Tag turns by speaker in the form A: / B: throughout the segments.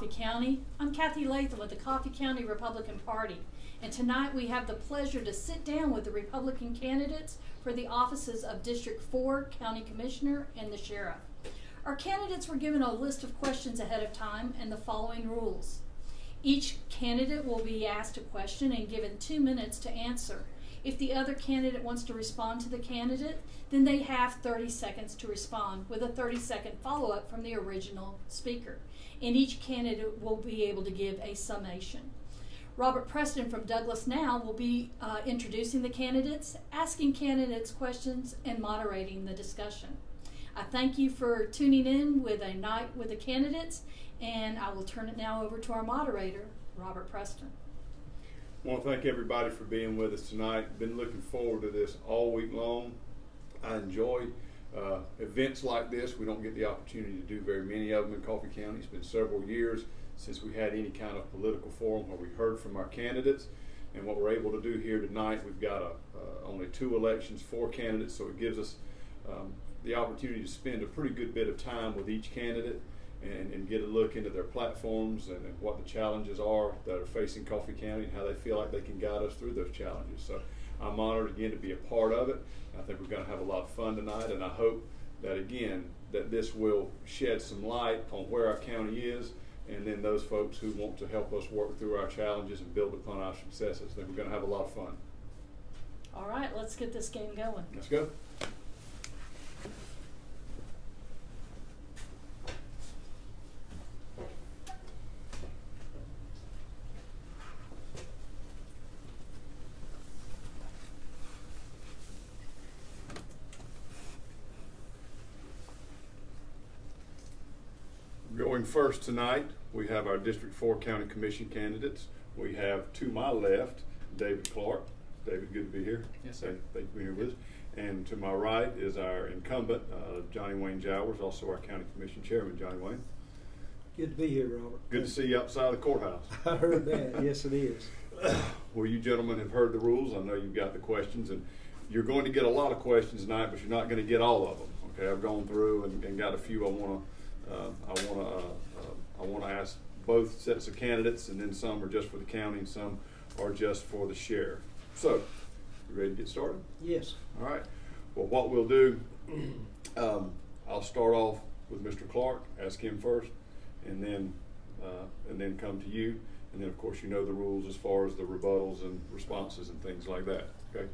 A: Coffee County. I'm Kathy Latham with the Coffee County Republican Party, and tonight we have the pleasure to sit down with the Republican candidates for the offices of District 4, County Commissioner, and the Sheriff. Our candidates were given a list of questions ahead of time and the following rules. Each candidate will be asked a question and given 2 minutes to answer. If the other candidate wants to respond to the candidate, then they have 30 seconds to respond with a 30-second follow-up from the original speaker. And each candidate will be able to give a summation. Robert Preston from Douglas Now will be introducing the candidates, asking candidates questions, and moderating the discussion. I thank you for tuning in with a night with the candidates, and I will turn it now over to our moderator, Robert Preston.
B: I want to thank everybody for being with us tonight. Been looking forward to this all week long. I enjoy events like this. We don't get the opportunity to do very many of them in Coffee County. It's been several years since we had any kind of political forum where we heard from our candidates. And what we're able to do here tonight, we've got only 2 elections, 4 candidates, so it gives us the opportunity to spend a pretty good bit of time with each candidate and get a look into their platforms and what the challenges are that are facing Coffee County and how they feel like they can guide us through those challenges. So I'm honored again to be a part of it. I think we're going to have a lot of fun tonight, and I hope that again that this will shed some light on where our county is, and then those folks who want to help us work through our challenges and build upon our successes. I think we're going to have a lot of fun.
A: All right, let's get this game going.
B: Let's go. Going first tonight, we have our District 4 County Commission candidates. We have to my left, David Clark. David, good to be here.
C: Yes, sir.
B: Thank you for being here with us. And to my right is our incumbent, Johnny Wayne Jowers, also our County Commission Chairman, Johnny Wayne.
D: Good to be here, Robert.
B: Good to see you outside the courthouse.
D: I heard that. Yes, it is.
B: Well, you gentlemen have heard the rules. I know you've got the questions, and you're going to get a lot of questions tonight, but you're not going to get all of them. Okay, I've gone through and got a few I want to ask both sets of candidates, and then some are just for the county and some are just for the sheriff. So, you ready to get started?
D: Yes.
B: All right. Well, what we'll do, I'll start off with Mr. Clark, ask him first, and then come to you, and then of course you know the rules as far as the rebuttals and responses and things like that. Okay.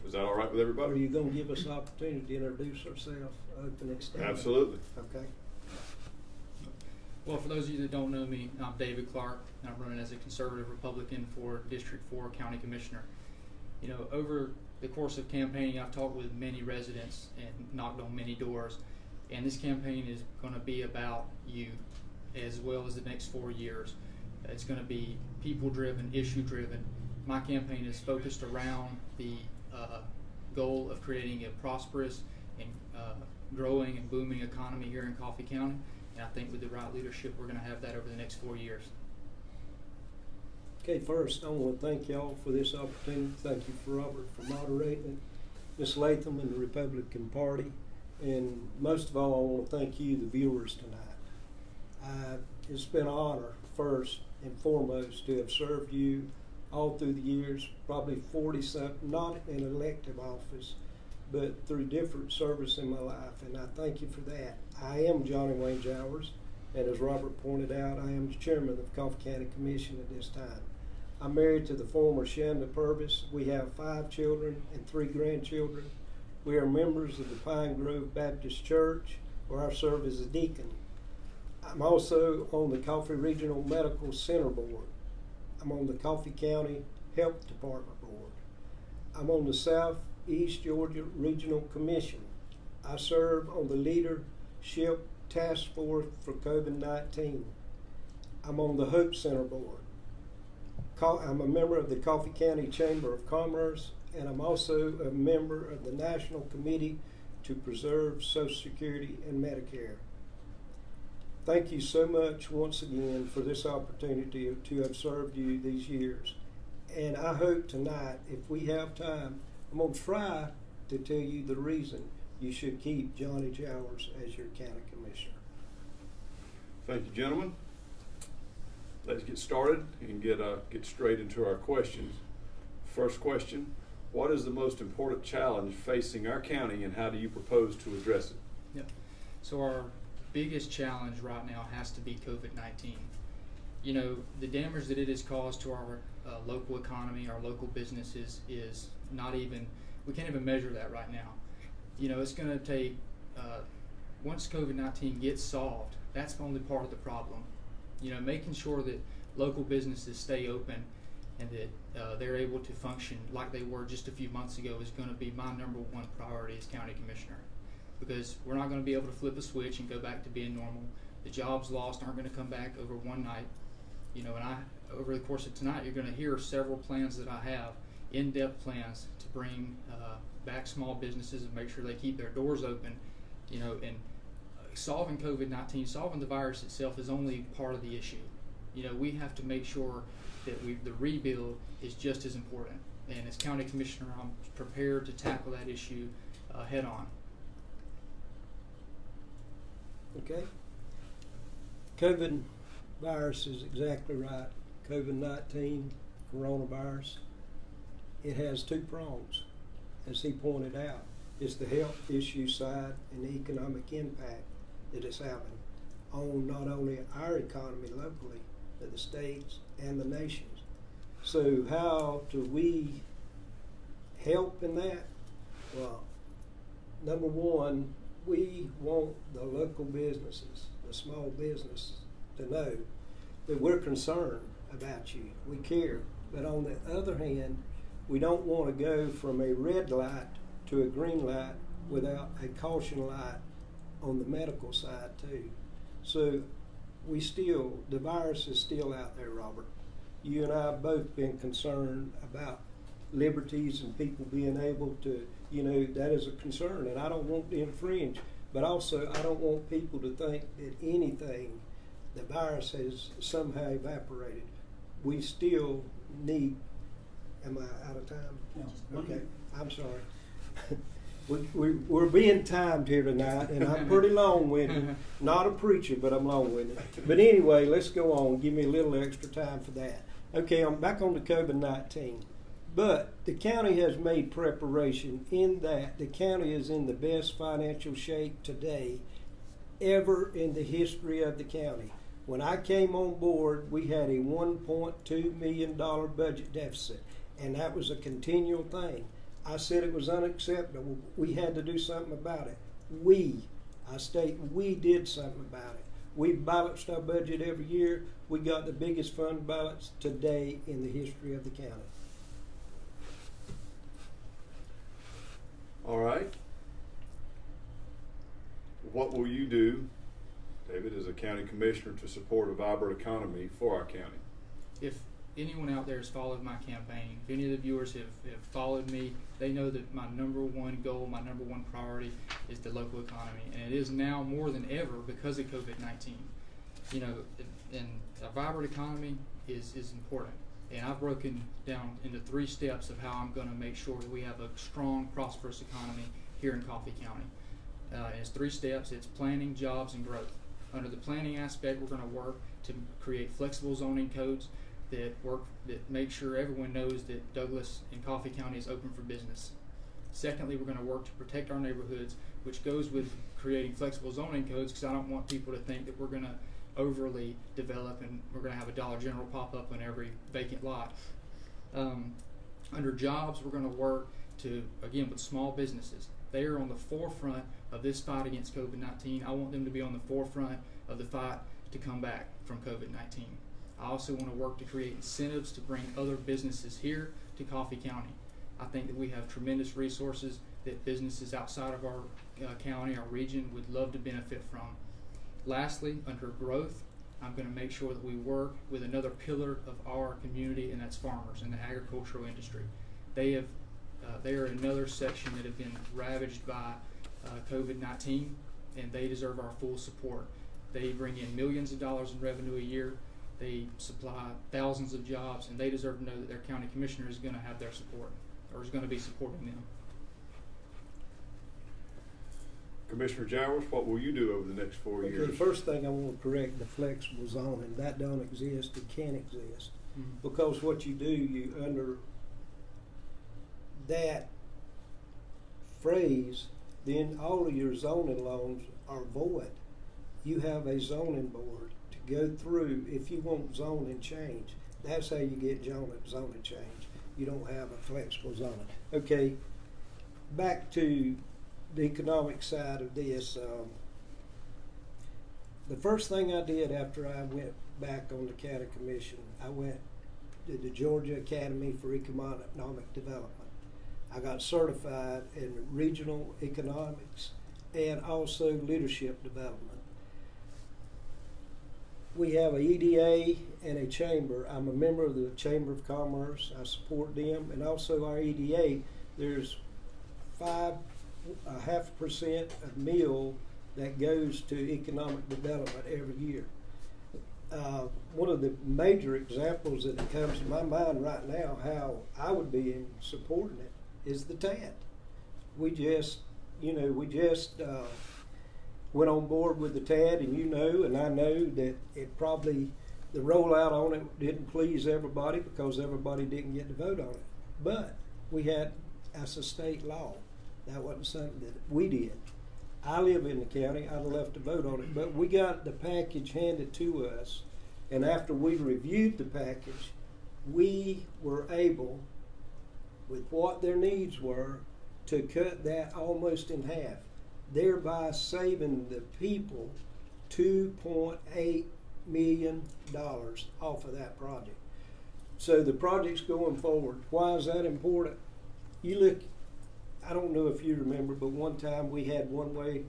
B: Is that all right with everybody?
D: Are you going to give us an opportunity to introduce ourselves opening statement?
B: Absolutely.
D: Okay.
C: Well, for those of you that don't know me, I'm David Clark, and I'm running as a conservative Republican for District 4 County Commissioner. You know, over the course of campaigning, I've talked with many residents and knocked on many doors, and this campaign is going to be about you as well as the next 4 years. It's going to be people-driven, issue-driven. My campaign is focused around the goal of creating a prosperous and growing and booming economy here in Coffee County. And I think with the right leadership, we're going to have that over the next 4 years.
D: Okay, first, I want to thank y'all for this opportunity. Thank you for Robert for moderating it, Ms. Latham and the Republican Party. And most of all, I want to thank you, the viewers, tonight. It's been an honor, first and foremost, to have served you all through the years, probably 40-something, not in an elective office, but through different service in my life, and I thank you for that. I am Johnny Wayne Jowers, and as Robert pointed out, I am the chairman of the Coffee County Commission at this time. I'm married to the former Shanda Purvis. We have 5 children and 3 grandchildren. We are members of the Pine Grove Baptist Church, where I serve as a deacon. I'm also on the Coffee Regional Medical Center Board. I'm on the Coffee County Health Department Board. I'm on the Southeast Georgia Regional Commission. I serve on the Leadership Task Force for COVID-19. I'm on the Hope Center Board. I'm a member of the Coffee County Chamber of Commerce, and I'm also a member of the National Committee to Preserve Social Security and Medicare. Thank you so much once again for this opportunity to have served you these years. And I hope tonight, if we have time, I'm going to try to tell you the reason you should keep Johnny Jowers as your county commissioner.
B: Thank you, gentlemen. let's get started and get straight into our questions. First question, what is the most important challenge facing our county and how do you propose to address it?
C: Yep. So our biggest challenge right now has to be COVID-19. You know, the damage that it has caused to our local economy, our local businesses is not even, we can't even measure that right now. You know, it's going to take, once COVID-19 gets solved, that's only part of the problem. You know, making sure that local businesses stay open and that they're able to function like they were just a few months ago is going to be my number one priority as county commissioner, because we're not going to be able to flip a switch and go back to being normal. The jobs lost aren't going to come back over one night. You know, and over the course of tonight, you're going to hear several plans that I have, in-depth plans to bring back small businesses and make sure they keep their doors open. You know, and solving COVID-19, solving the virus itself is only part of the issue. You know, we have to make sure that the rebuild is just as important. And as county commissioner, I'm prepared to tackle that issue head on.
D: Okay. COVID virus is exactly right. COVID-19, coronavirus, it has two prongs, as he pointed out. It's the health issue side and the economic impact that it's having on not only our economy locally, but the states and the nations. So how do we help in that? Well, number one, we want the local businesses, the small businesses, to know that we're concerned about you. We care. But on the other hand, we don't want to go from a red light to a green light without a caution light on the medical side too. So the virus is still out there, Robert. You and I have both been concerned about liberties and people being able to, you know, that is a concern, and I don't want to infringe, but also I don't want people to think that anything, the virus has somehow evaporated. We still need, am I out of time?
E: No.
D: Okay, I'm sorry. We're being timed here tonight, and I'm pretty long-winded. Not a preacher, but I'm long-winded. But anyway, let's go on. Give me a little extra time for that. Okay, I'm back on the COVID-19. But the county has made preparation in that the county is in the best financial shape today ever in the history of the county. When I came on board, we had a $1.2 million budget deficit, and that was a continual thing. I said it was unacceptable. We had to do something about it. We did something about it. We balanced our budget every year. We got the biggest fund balance today in the history of the county.
B: All right. What will you do, David, as a county commissioner to support a vibrant economy for our county?
C: If anyone out there has followed my campaign, if any of the viewers have followed me, they know that my number one goal, my number one priority is the local economy. And it is now more than ever because of COVID-19. You know, and a vibrant economy is important. And I've broken down into 3 steps of how I'm going to make sure that we have a strong, prosperous economy here in Coffee County. It's 3 steps. It's planning, jobs, and growth. Under the planning aspect, we're going to work to create flexible zoning codes that make sure everyone knows that Douglas and Coffee County is open for business. Secondly, we're going to work to protect our neighborhoods, which goes with creating flexible zoning codes, because I don't want people to think that we're going to overly develop and we're going to have a Dollar General pop up on every vacant lot. Under jobs, we're going to work to, again, with small businesses. They are on the forefront of this fight against COVID-19. I want them to be on the forefront of the fight to come back from COVID-19. I also want to work to create incentives to bring other businesses here to Coffee County. I think that we have tremendous resources that businesses outside of our county, our region, would love to benefit from. Lastly, under growth, I'm going to make sure that we work with another pillar of our community, and that's farmers and the agricultural industry. They are another section that have been ravaged by COVID-19, and they deserve our full support. They bring in millions of dollars in revenue a year. They supply thousands of jobs, and they deserve to know that their county commissioner is going to have their support, or is going to be supporting them.
B: Commissioner Jowers, what will you do over the next 4
D: Okay,
B: years?
D: first thing I want to correct, the flexible zoning, that don't exist, it can't exist.
C: Mhm.
D: Because what you do, you under that phrase, then all of your zoning laws are void. You have a zoning board to go through if you want zoning change. That's how you get zoning change. You don't have a flexible zoning. Okay, back to the economic side of this. The first thing I did after I went back on the county commission, I went to the Georgia Academy for Economic Development. I got certified in regional economics and also leadership development. We have a EDA and a chamber. I'm a member of the Chamber of Commerce. I support them, and also our EDA. There's 0.5% of meal that goes to economic development every year. One of the major examples that comes to my mind right now, how I would be in supporting it, is the TAD. We just went on board with the TAD, and and I know that it probably, the rollout on it didn't please everybody because everybody didn't get to vote on it. But we had, as a state law, that wasn't something that we did. I live in the county, I'd have left to vote on it, but we got the package handed to us, and after we reviewed the package, we were able, with what their needs were, to cut that almost in half, thereby saving the people $2.8 million off of that project. So the project's going forward. Why is that important? You look, I don't know if you remember, but one time we had one way,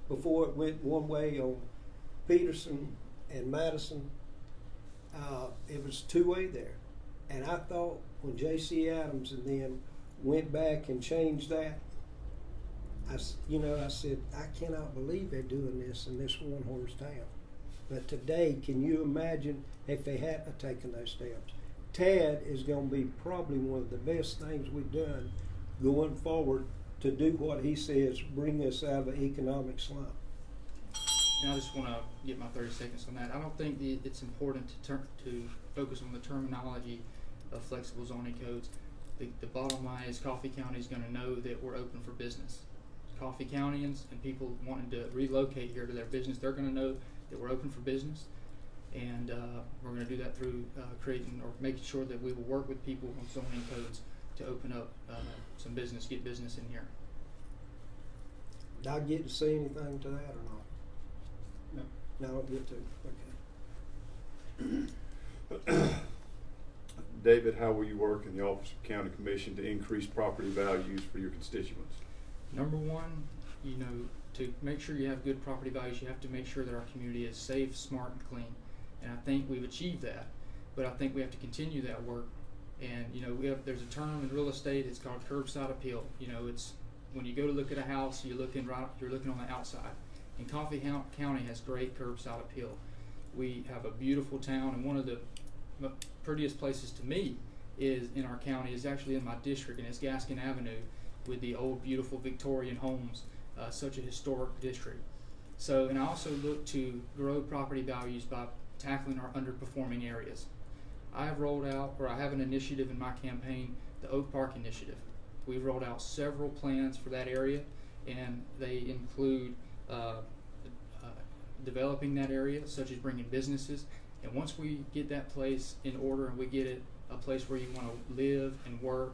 D: before it went one way on Peterson and Madison, it was two-way there. And I thought when J.C. Adams and them went back and changed that, I said, I cannot believe they're doing this in this one-horse town. But today, can you imagine if they hadn't taken those steps? TAD is going to be probably one of the best things we've done going forward to do what he says, bring us out of an economic slump.
C: And I just want to get my 30 seconds on that. I don't think it's important to focus on the terminology of flexible zoning codes. The bottom line is Coffee County is going to know that we're open for business. Coffee Countyans and people wanting to relocate here to their business, they're going to know that we're open for business, and we're going to do that through creating or making sure that we will work with people on zoning codes to open up some business, get business in here.
D: Did I get to say anything to that or not?
C: No.
D: No, I don't get to. Okay.
B: David, how will you work in the Office of County Commission to increase property values for your constituents?
C: Number one, to make sure you have good property values, you have to make sure that our community is safe, smart, and clean. And I think we've achieved that, but I think we have to continue that work. And there's a term in real estate. It's called curbside appeal. It's when you go to look at a house, you're looking on the outside. And Coffee County has great curbside appeal. We have a beautiful town, and one of the prettiest places to me is in our county is actually in my district, and it's Gaskin Avenue with the old beautiful Victorian homes, such a historic district. So, and I also look to grow property values by tackling our underperforming areas. I have an initiative in my campaign, the Oak Park Initiative. We've rolled out several plans for that area, and they include developing that area, such as bringing businesses. And once we get that place in order and we get it a place where you want to live and work,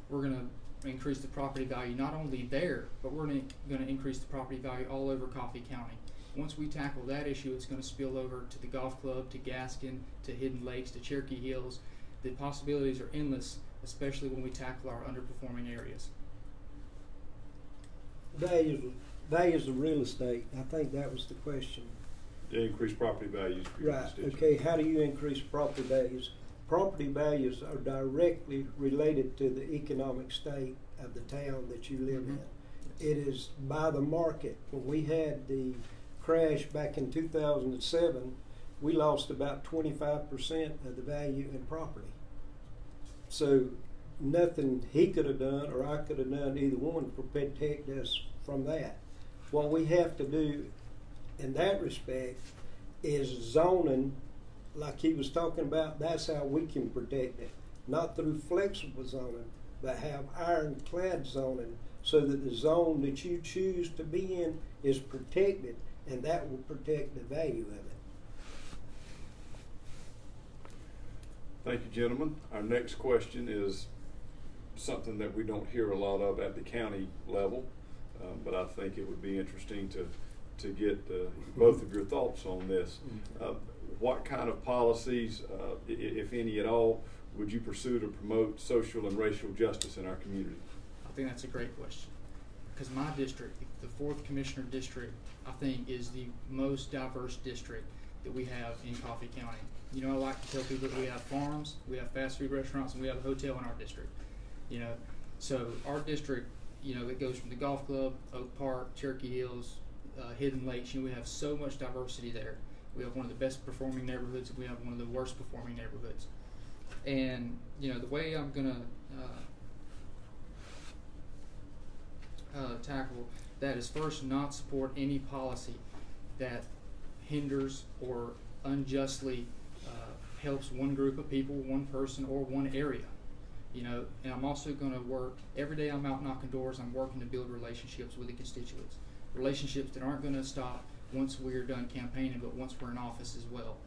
C: we're going to increase the property value not only there, but we're going to increase the property value all over Coffee County. Once we tackle that issue, it's going to spill over to the golf club, to Gaskin, to Hidden Lakes, to Cherokee Hills. The possibilities are endless, especially when we tackle our underperforming areas.
D: Values of real estate. I think that was the question.
B: To increase property values for your
D: Right.
B: constituents.
D: Okay. How do you increase property values? Property values are directly related to the economic state of the town that you live in. It is by the market. When we had the crash back in 2007, we lost about 25% of the value in property. So nothing he could have done or I could have done, either one, to protect us from that. What we have to do in that respect is zoning, like he was talking about. That's how we can protect it, not through flexible zoning, but have ironclad zoning, so that the zone that you choose to be in is protected, and that will protect the value of it.
B: Thank you, gentlemen. Our next question is something that we don't hear a lot of at the county level, but I think it would be interesting to get both of your thoughts on this. What kind of policies, if any at all, would you pursue to promote social and racial justice in our community?
C: I think that's a great question, because my district, the 4th Commissioner District, I think is the most diverse district that we have in Coffee County. You know, I like to tell people that we have farms, we have fast food restaurants, and we have a hotel in our district. You know, so our district, you know, it goes from the golf club, Oak Park, Cherokee Hills, Hidden Lakes. You know, we have so much diversity there. We have one of the best performing neighborhoods, and we have one of the worst performing neighborhoods. And you know, the way I'm gonna tackle that is, first, not support any policy that hinders or unjustly helps one group of people, one person, or one area. You know, and I'm also going to work every day. I'm out knocking doors. I'm working to build relationships with the constituents, relationships that aren't going to stop once we're done campaigning, but once we're in office as well.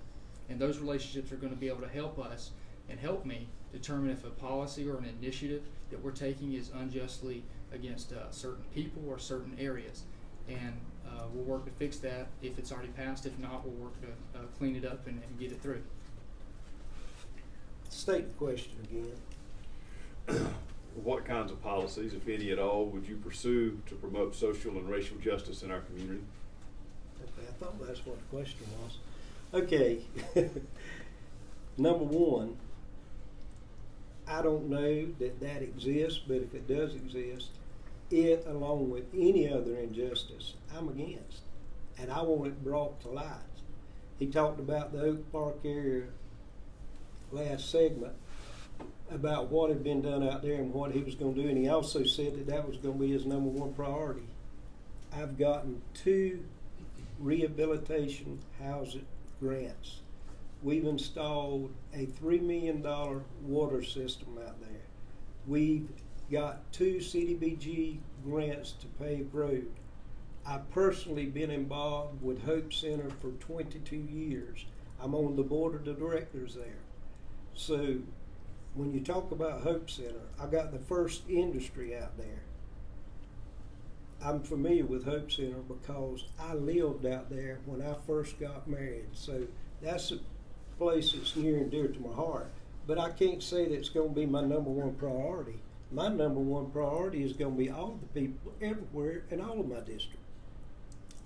C: And those relationships are going to be able to help us and help me determine if a policy or an initiative that we're taking is unjustly against certain people or certain areas. And we'll work to fix that if it's already passed. If not, we'll work to clean it up and get it through.
D: State the question again.
B: What kinds of policies, if any at all, would you pursue to promote social and racial justice in our community?
D: Okay, I thought that's what the question was. Okay. Number one, I don't know that exists, but if it does exist, it, along with any other injustice, I'm against. And I want it brought to light. He talked about the Oak Park area last segment, about what had been done out there and what he was going to do, and he also said that that was going to be his number one priority. I've gotten 2 rehabilitation housing grants. We've installed a $3 million water system out there. We've got 2 CDBG grants to pave road. I've personally been involved with Hope Center for 22 years. I'm on the board of the directors there. So when you talk about Hope Center, I got the first industry out there. I'm familiar with Hope Center because I lived out there when I first got married. So that's a place that's near and dear to my heart. But I can't say that it's going to be my number one priority. My number one priority is going to be all the people everywhere in all of my district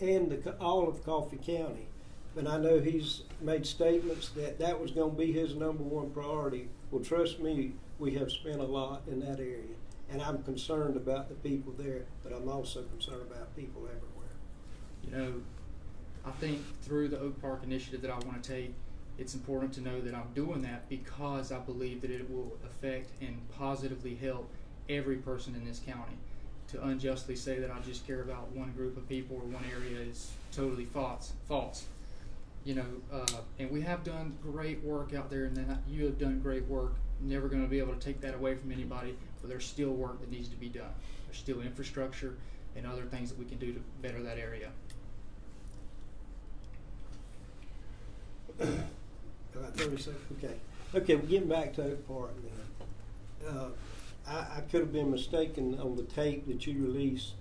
D: and all of Coffee County. But I know he's made statements that that was going to be his number one priority. Well, trust me, we have spent a lot in that area. And I'm concerned about the people there, but I'm also concerned about people everywhere.
C: You know, I think through the Oak Park initiative that I want to take, it's important to know that I'm doing that because I believe that it will affect and positively help every person in this county. To unjustly say that I just care about one group of people or one area is totally false. You know, and we have done great work out there, and that you have done great work. Never going to be able to take that away from anybody, but there's still work that needs to be done. There's still infrastructure and other things that we can do to better that area.
D: About 30 seconds? Okay. Okay, we're getting back to Oak Park then. I could have been mistaken on the tape that you released,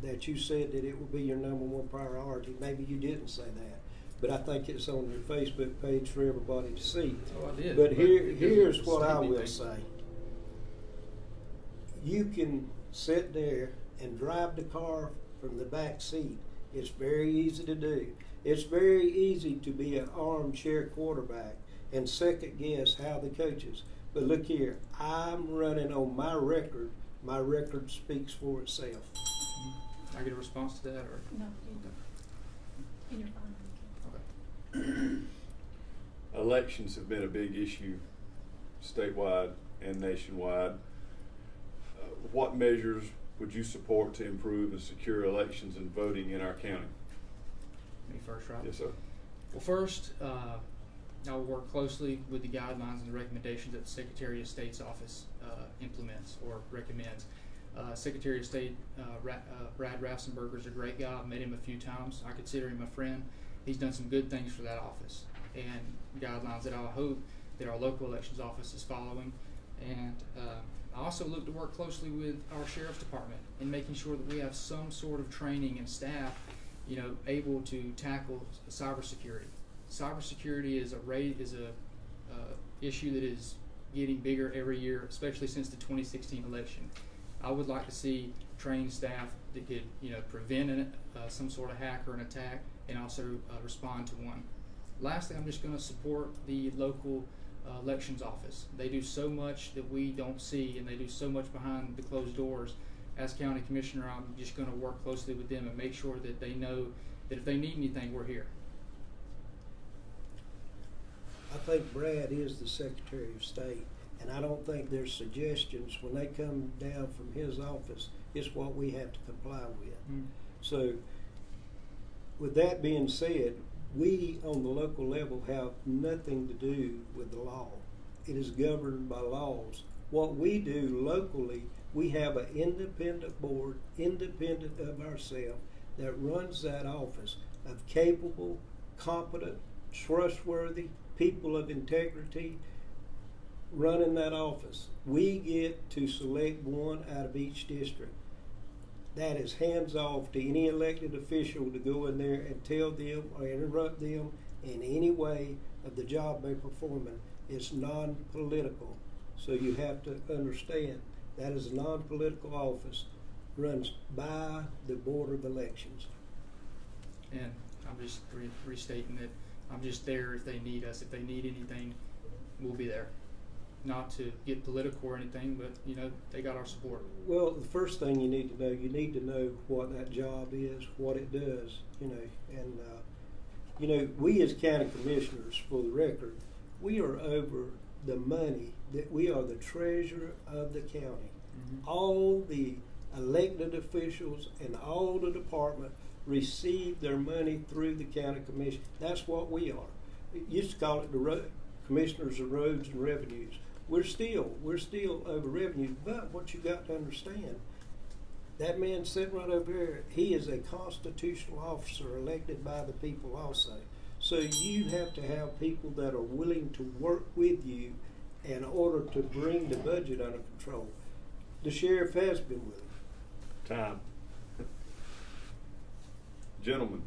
D: that you said that it would be your number one priority. Maybe you didn't say that, but I think it's on your Facebook page for everybody to see.
C: Oh, I did.
D: But here's what I will say. You can sit there and drive the car from the back seat. It's very easy to do. It's very easy to be an armchair quarterback and second guess how the coaches. But look here, I'm running on my record. My record speaks for itself.
C: I get a response to that, or
A: No, you're fine.
C: okay.
B: Elections have been a big issue statewide and nationwide. what measures would you support to improve and secure elections and voting in our county?
C: Me first, right?
B: Yes, sir.
C: Well, first, I will work closely with the guidelines and the recommendations that the Secretary of State's office implements or recommends. Secretary of State Brad Raffensperger is a great guy. I've met him a few times. I consider him a friend. He's done some good things for that office and guidelines that I hope that our local elections office is following. And I also look to work closely with our sheriff's department in making sure that we have some sort of training and staff, able to tackle cybersecurity. Cybersecurity is a issue that is getting bigger every year, especially since the 2016 election. I would like to see trained staff that could, prevent some sort of hack or an attack, and also respond to one. Lastly, I'm just going to support the local elections office. They do so much that we don't see, and they do so much behind the closed doors. As county commissioner, I'm just going to work closely with them and make sure that they know that if they need anything, we're here.
D: I think Brad is the Secretary of State, and I don't think their suggestions, when they come down from his office, is what we have to comply with.
C: Mm.
D: So, with that being said, we on the local level have nothing to do with the law. It is governed by laws. What we do locally, we have an independent board, independent of ourselves, that runs that office of capable, competent, trustworthy people of integrity running that office. We get to select one out of each district. That is hands off to any elected official to go in there and tell them or interrupt them in any way of the job they're performing. It's non-political. So you have to understand that is a non-political office, runs by the Board of Elections.
C: And I'm just restating that I'm just there if they need us. If they need anything, we'll be there. Not to get political or anything, but they got our support.
D: Well, the first thing you need to know what that job is, what it does, and we as county commissioners, for the record, we are over the money, that we are the treasurer of the county.
C: Mm-hmm.
D: All the elected officials and all the department receive their money through the county commission. That's what we are. It used to call it the commissioners of roads and revenues. We're still over revenue, but what you got to understand, that man sitting right over there, he is a constitutional officer elected by the people also. So you have to have people that are willing to work with you in order to bring the budget under control. The sheriff has been with him.
B: Time. Gentlemen,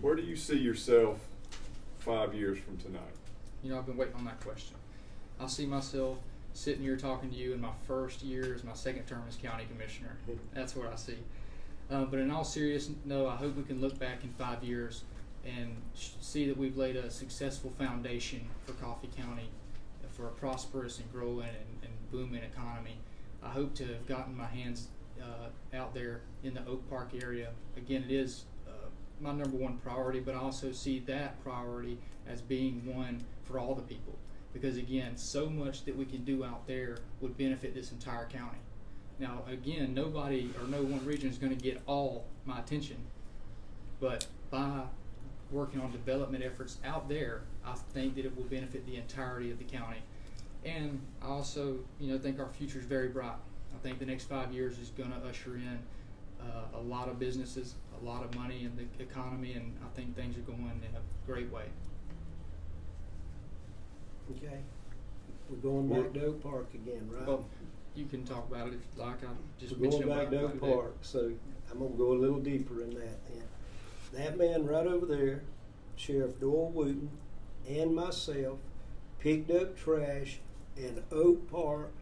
B: where do you see yourself 5 years from tonight?
C: I've been waiting on that question. I see myself sitting here talking to you in my first year as my second term as county commissioner. That's what I see. But in all seriousness, no, I hope we can look back in 5 years and see that we've laid a successful foundation for Coffee County for a prosperous and growing and booming economy. I hope to have gotten my hands out there in the Oak Park area. Again, it is my number one priority, but I also see that priority as being one for all the people. Because again, so much that we can do out there would benefit this entire county. Now again, nobody or no one region is going to get all my attention, but by working on development efforts out there, I think that it will benefit the entirety of the county. And I also, think our future is very bright. I think the next 5 years is going to usher in a lot of businesses, a lot of money in the economy, and I think things are going in a great way.
D: Okay. We're going back to Oak Park again, right?
C: Well, you can talk about it if you like. I just
D: We're
C: mentioned
D: going back to Oak Park, so I'm going to go a little deeper in that then. That man right over there, Sheriff Doyle Wooten, and myself picked up trash in Oak Park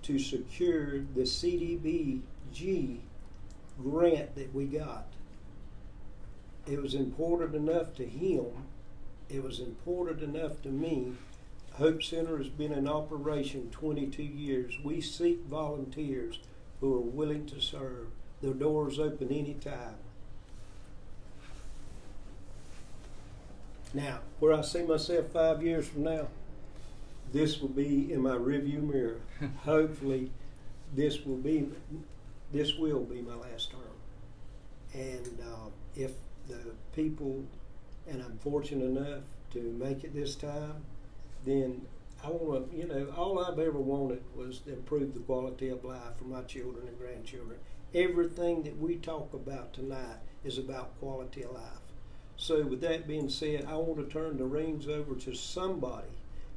D: to secure the CDBG grant that we got. It was important enough to him. It was important enough to me. Hope Center has been in operation 22 years. We seek volunteers who are willing to serve. The door's open anytime. Now, where I see myself 5 years from now, this will be in my rearview mirror. Hopefully, this will be my last term. And if the people, and I'm fortunate enough to make it this time, then I want to, all I've ever wanted was to improve the quality of life for my children and grandchildren. Everything that we talk about tonight is about quality of life. So with that being said, I want to turn the reins over to somebody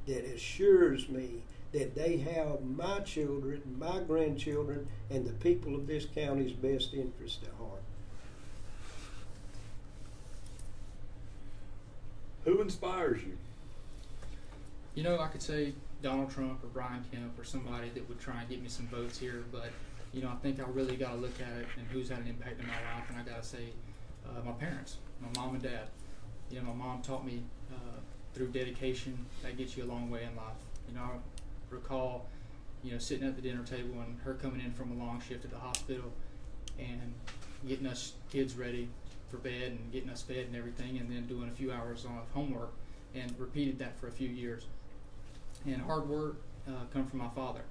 D: that assures me that they have my children, my grandchildren, and the people of this county's best interest at heart.
B: Who inspires you?
C: I could say Donald Trump or Brian Kemp or somebody that would try and get me some votes here, but I think I really got to look at it and who's had an impact in my life, and I got to say my parents, my mom and dad. My mom taught me through dedication that gets you a long way in life. I recall, sitting at the dinner table and her coming in from a long shift at the hospital and getting us kids ready for bed and getting us fed and everything, and then doing a few hours of homework, and repeated that for a few years. And hard work come from my father.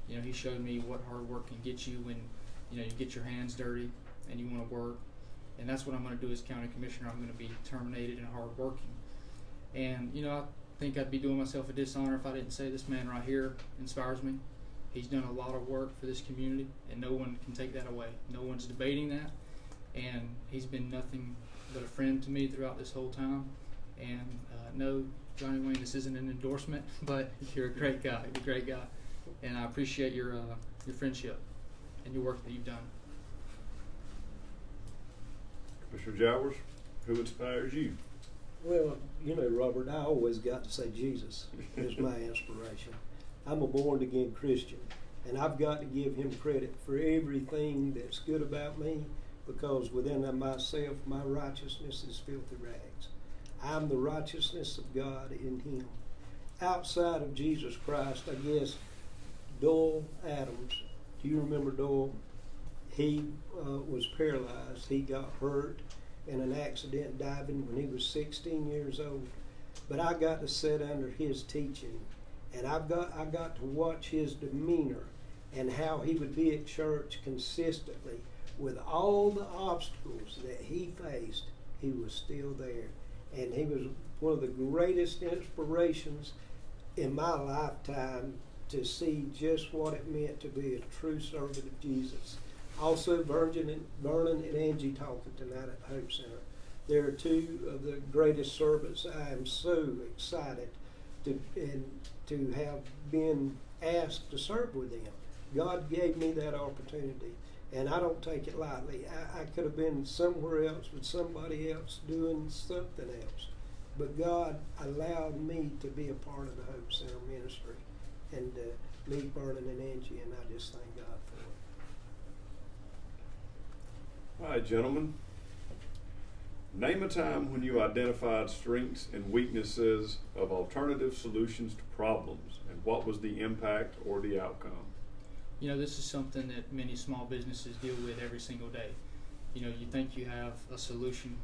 C: He showed me what hard work can get you when you get your hands dirty and you want to work. And that's what I'm going to do as county commissioner. I'm going to be determined and hardworking. And I think I'd be doing myself a dishonor if I didn't say this man right here inspires me. He's done a lot of work for this community, and no one can take that away. No one's debating that. And he's been nothing but a friend to me throughout this whole time. And no, Johnny Wayne, this isn't an endorsement, but you're a great guy. You're a great guy. And I appreciate your friendship and your work that you've done.
B: Mr. Jowers, who inspires you?
D: Well, Robert, I always got to say Jesus is my inspiration. I'm a born-again Christian, and I've got to give him credit for everything that's good about me, because within myself, my righteousness is filthy rags. I'm the righteousness of God in him. Outside of Jesus Christ, I guess, Doyle Adams, do you remember Doyle? He was paralyzed. He got hurt in an accident diving when he was 16 years old. But I got to sit under his teaching, and I got to watch his demeanor and how he would be at church consistently. With all the obstacles that he faced, he was still there. And he was one of the greatest inspirations in my lifetime to see just what it meant to be a true servant of Jesus. Also, Vernon and Angie talking tonight at Hope Center. They're two of the greatest servants. I am so excited to have been asked to serve with them. God gave me that opportunity, and I don't take it lightly. I could have been somewhere else with somebody else doing something else, but God allowed me to be a part of the Hope Center ministry and meet Vernon and Angie, and I just thank God for it.
B: All right, gentlemen. Name a time when you identified strengths and weaknesses of alternative solutions to problems, and what was the impact or the outcome?
C: This is something that many small businesses deal with every single day. You think you have a solution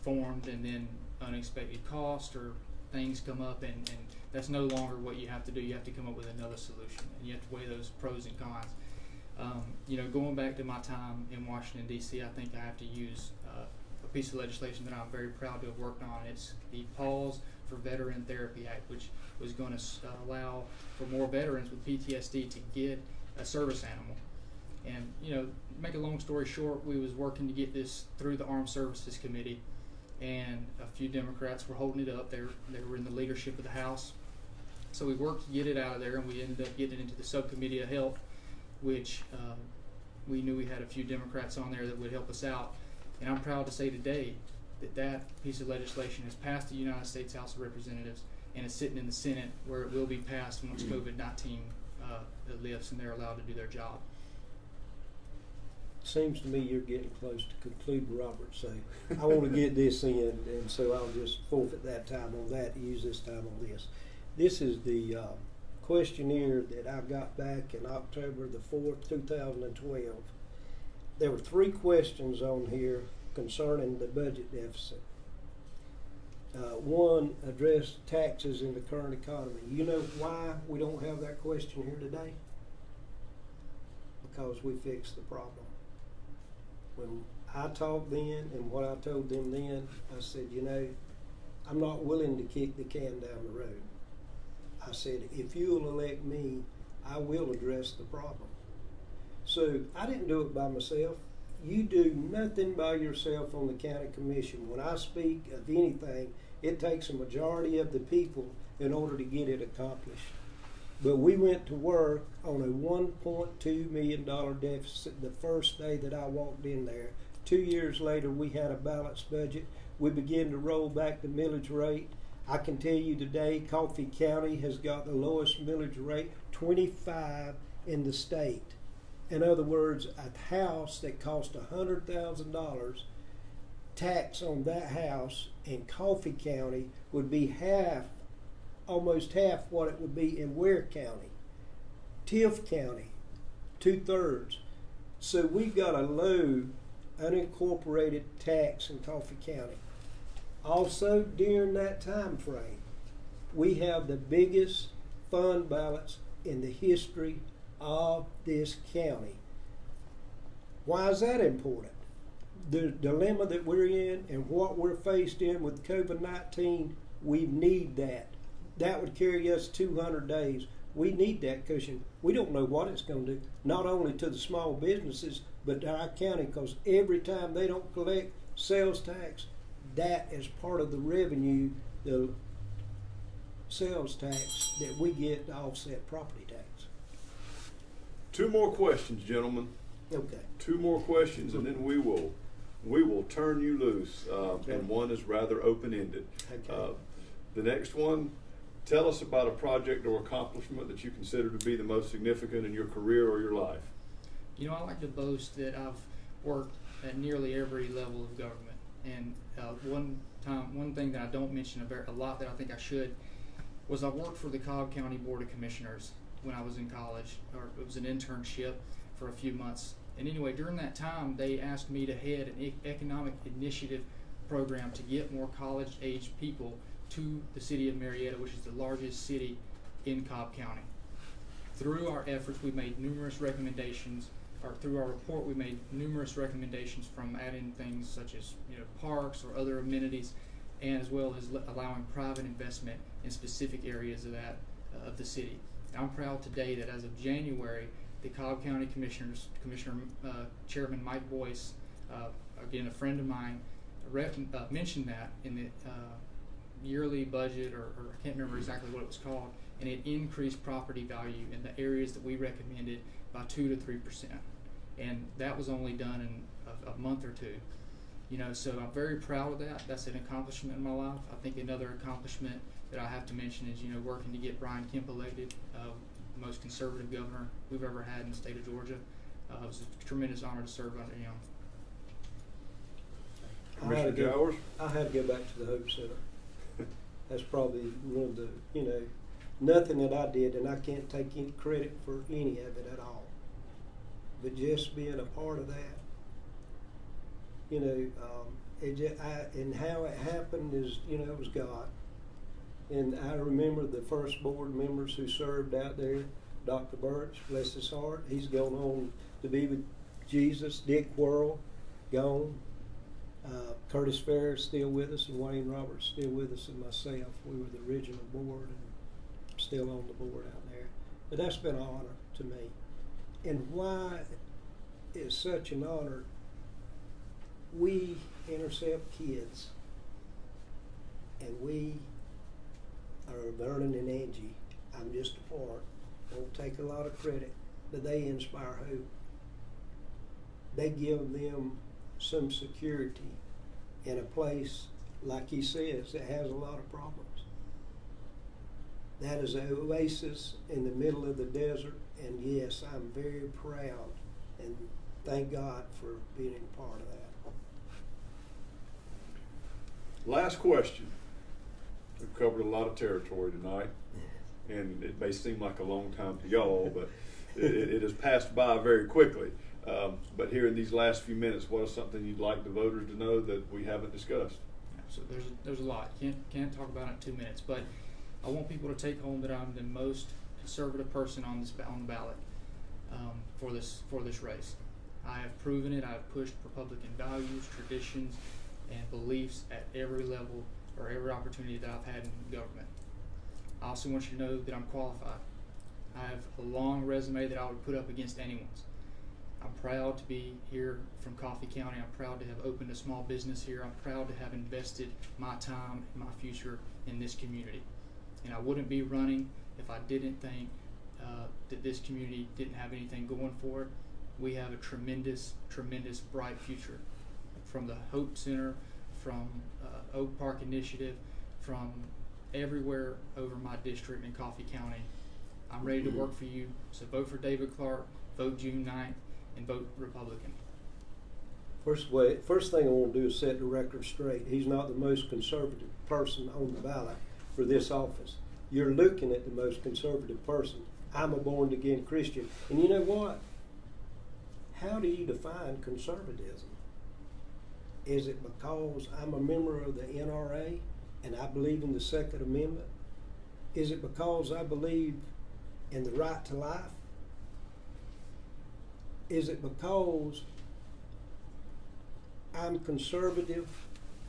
C: formed, and then unexpected cost or things come up, and that's no longer what you have to do. You have to come up with another solution, and you have to weigh those pros and cons. Going back to my time in Washington, D.C., I think I have to use a piece of legislation that I'm very proud to have worked on. It's the Pause for Veteran Therapy Act, which was going to allow for more veterans with PTSD to get a service animal. And, make a long story short, we was working to get this through the Armed Services Committee, and a few Democrats were holding it up. They were in the leadership of the House. So we worked to get it out of there, and we ended up getting it into the Subcommittee of Health, which we knew we had a few Democrats on there that would help us out. And I'm proud to say today that piece of legislation has passed the United States House of Representatives and is sitting in the Senate, where it will be passed once COVID-19 lifts and they're allowed to do their job.
D: Seems to me you're getting close to concluding, Robert, so I want to get this in, and so I'll just forfeit that time on that, use this time on this. This is the questionnaire that I got back in October the 4th, 2012. There were 3 questions on here concerning the budget deficit. One addressed taxes in the current economy. You know why we don't have that question here today? because we fixed the problem. When I talked then and what I told them then, I said, you know, I'm not willing to kick the can down the road. I said, if you'll elect me, I will address the problem. So I didn't do it by myself. You do nothing by yourself on the county commission. When I speak of anything, it takes a majority of the people in order to get it accomplished. But we went to work on a $1.2 million deficit the first day that I walked in there. 2 years later, we had a balanced budget. We began to roll back the millage rate. I can tell you today, Coffee County has got the lowest millage rate, 25 in the state. In other words, a house that cost $100,000, tax on that house in Coffee County would be almost half what it would be in Ware County. Tiff County, 2/3. So we've got a low unincorporated tax in Coffee County. Also, during that time frame, we have the biggest fund balance in the history of this county. Why is that important? The dilemma that we're in and what we're faced in with COVID-19, we need that. That would carry us 200 days. We need that cushion. We don't know what it's going to do, not only to the small businesses, but to our county, because every time they don't collect sales tax, that is part of the revenue, the sales tax that we get to offset property tax.
B: 2 more questions, gentlemen.
D: Okay.
B: 2 more questions, and then we will turn you loose. And one is rather open-ended.
D: Okay.
B: The next one, tell us about a project or accomplishment that you consider to be the most significant in your career or your life.
C: You know, I like to boast that I've worked at nearly every level of government. And one thing that I don't mention a lot that I think I should was I worked for the Cobb County Board of Commissioners when I was in college, or it was an internship for a few months. And anyway, during that time, they asked me to head an economic initiative program to get more college-age people to the city of Marietta, which is the largest city in Cobb County. Through our efforts, we made numerous recommendations, or through our report, we made numerous recommendations from adding things such as, you know, parks or other amenities, and as well as allowing private investment in specific areas of of the city. I'm proud today that as of January, the Cobb County Commissioner Chairman Mike Boyce, again a friend of mine, mentioned that in the yearly budget, or I can't remember exactly what it was called, and it increased property value in the areas that we recommended by 2 to 3%, and that was only done in a month or 2. You know, so I'm very proud of that. That's an accomplishment in my life. I think another accomplishment that I have to mention is, you know, working to get Brian Kemp elected, the most conservative governor we've ever had in the state of Georgia. It was a tremendous honor to serve under him.
B: Commissioner Jowers?
D: I had to go back to the Hope Center. That's probably one of the, you know, nothing that I did, and I can't take any credit for any of it at all. But just being a part of that, you know, and how it happened is, you know, it was God. And I remember the first board members who served out there, Dr. Birch, bless his heart, he's gone on to be with Jesus. Dick Whirl, gone. Curtis Ferris still with us, and Wayne Roberts still with us, and myself. We were the original board, and still on the board out there. But that's been an honor to me. And why it's such an honor, we intercept kids, and we are Vernon and Angie. I'm just a part. Won't take a lot of credit, but they inspire hope. They give them some security in a place, like he says, that has a lot of problems. That is an oasis in the middle of the desert, and yes, I'm very proud and thank God for being a part of that.
B: Last question. We've covered a lot of territory tonight, and it may seem like a long time to y'all, but it has passed by very quickly. But here in these last few minutes, what is something you'd like the voters to know that we haven't discussed?
C: So there's a lot. Can't talk about it in 2 minutes, but I want people to take home that I'm the most conservative person on the ballot. for this race. I have proven it. I have pushed Republican values, traditions, and beliefs at every level or every opportunity that I've had in government. I also want you to know that I'm qualified. I have a long resume that I would put up against anyone's. I'm proud to be here from Coffee County. I'm proud to have opened a small business here. I'm proud to have invested my time and my future in this community. And I wouldn't be running if I didn't think that this community didn't have anything going for it. We have a tremendous, tremendous bright future. From the Hope Center, from Oak Park Initiative, from everywhere over my district in Coffee County. I'm ready to work for you. So vote for David Clark, vote June 9th, and vote Republican.
D: First thing I want to do is set the record straight. He's not the most conservative person on the ballot for this office. You're looking at the most conservative person. I'm a born-again Christian. And you know what? How do you define conservatism? Is it because I'm a member of the NRA and I believe in the Second Amendment? Is it because I believe in the right to life? Is it because I'm conservative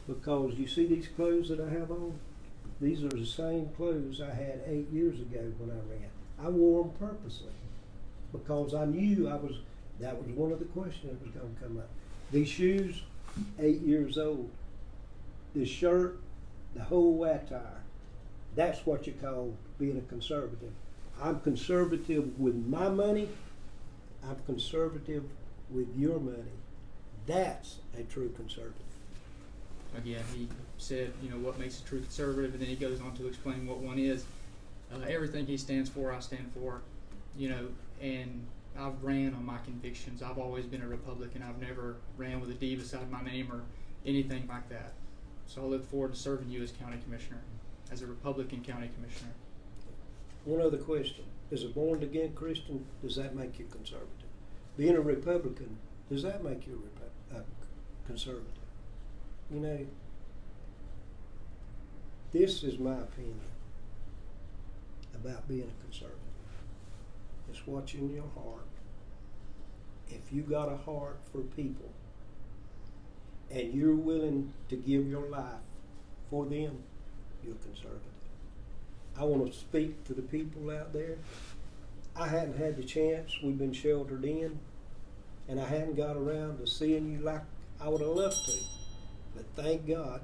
D: because you see these clothes that I have on? These are the same clothes I had 8 years ago when I ran. I wore them purposely because I knew that was one of the questions that was going to come up. These shoes, 8 years old. This shirt, the whole attire. That's what you call being a conservative. I'm conservative with my money. I'm conservative with your money. That's a true conservative.
C: Again, he said, what makes a true conservative, and then he goes on to explain what one is. Everything he stands for, I stand for, and I've ran on my convictions. I've always been a Republican. I've never ran with a D beside my name or anything like that. So I look forward to serving you as county commissioner, as a Republican county commissioner.
D: One other question. As a born-again Christian, does that make you conservative? Being a Republican, does that make you a conservative? This is my opinion about being a conservative. It's what's in your heart. If you got a heart for people and you're willing to give your life for them, you're conservative. I want to speak to the people out there. I hadn't had the chance. We've been sheltered in, and I hadn't got around to seeing you like I would have loved to. But thank God.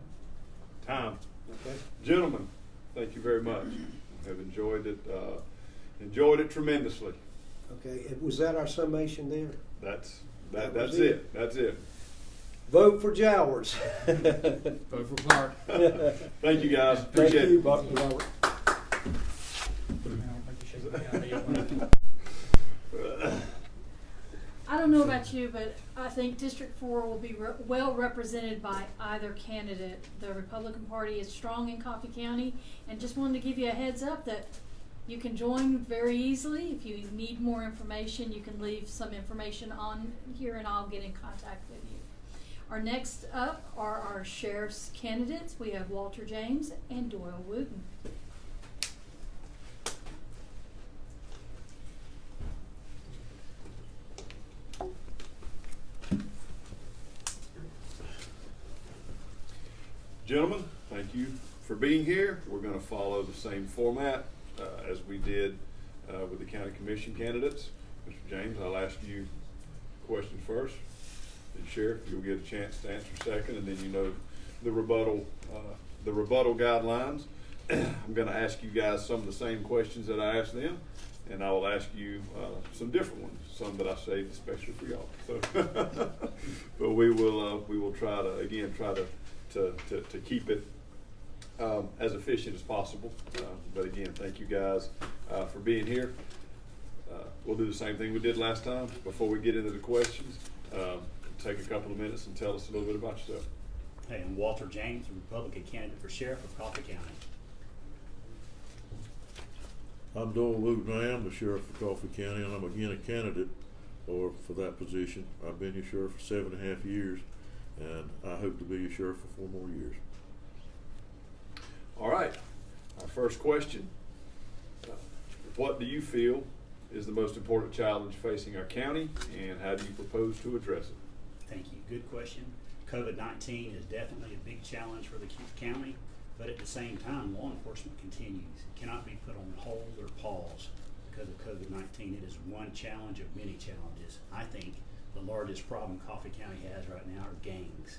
B: Time.
D: Okay.
B: Gentlemen, thank you very much. Have enjoyed it tremendously.
D: Okay, was that our summation there?
B: That's it. That's it.
D: Vote for Jowers.
C: Vote for Clark.
B: Thank you guys.
D: Thank
B: Appreciate
D: you,
B: it.
D: Dr. Robert.
A: I don't know about you, but I think District 4 will be well represented by either candidate. The Republican Party is strong in Coffee County, and just wanted to give you a heads up that you can join very easily. If you need more information, you can leave some information on here and I'll get in contact with you. Our next up are our sheriff's candidates. We have Walter James and Doyle Wooten.
B: Gentlemen, thank you for being here. We're going to follow the same format as we did with the county commission candidates. Mr. James, I'll ask you questions first. And Sheriff, you'll get a chance to answer second, and then the rebuttal guidelines. I'm going to ask you guys some of the same questions that I asked them, and I will ask you some different ones, some that I saved especially for y'all. So, but we will try to keep it as efficient as possible. But again, thank you guys for being here. We'll do the same thing we did last time. Before we get into the questions, take a couple of minutes and tell us a little bit about yourself.
E: Hey, I'm Walter James, a Republican candidate for Sheriff of Coffee County.
F: I'm Doyle Wooten. I am the Sheriff of Coffee County, and I'm again a candidate for that position. I've been your sheriff for 7.5 years, and I hope to be your sheriff for 4 more years.
B: All right, our first question. What do you feel is the most important challenge facing our county, and how do you propose to address it?
E: Thank you. Good question. COVID-19 is definitely a big challenge for the county, but at the same time, law enforcement continues. It cannot be put on hold or pause because of COVID-19. It is one challenge of many challenges. I think the largest problem Coffee County has right now are gangs.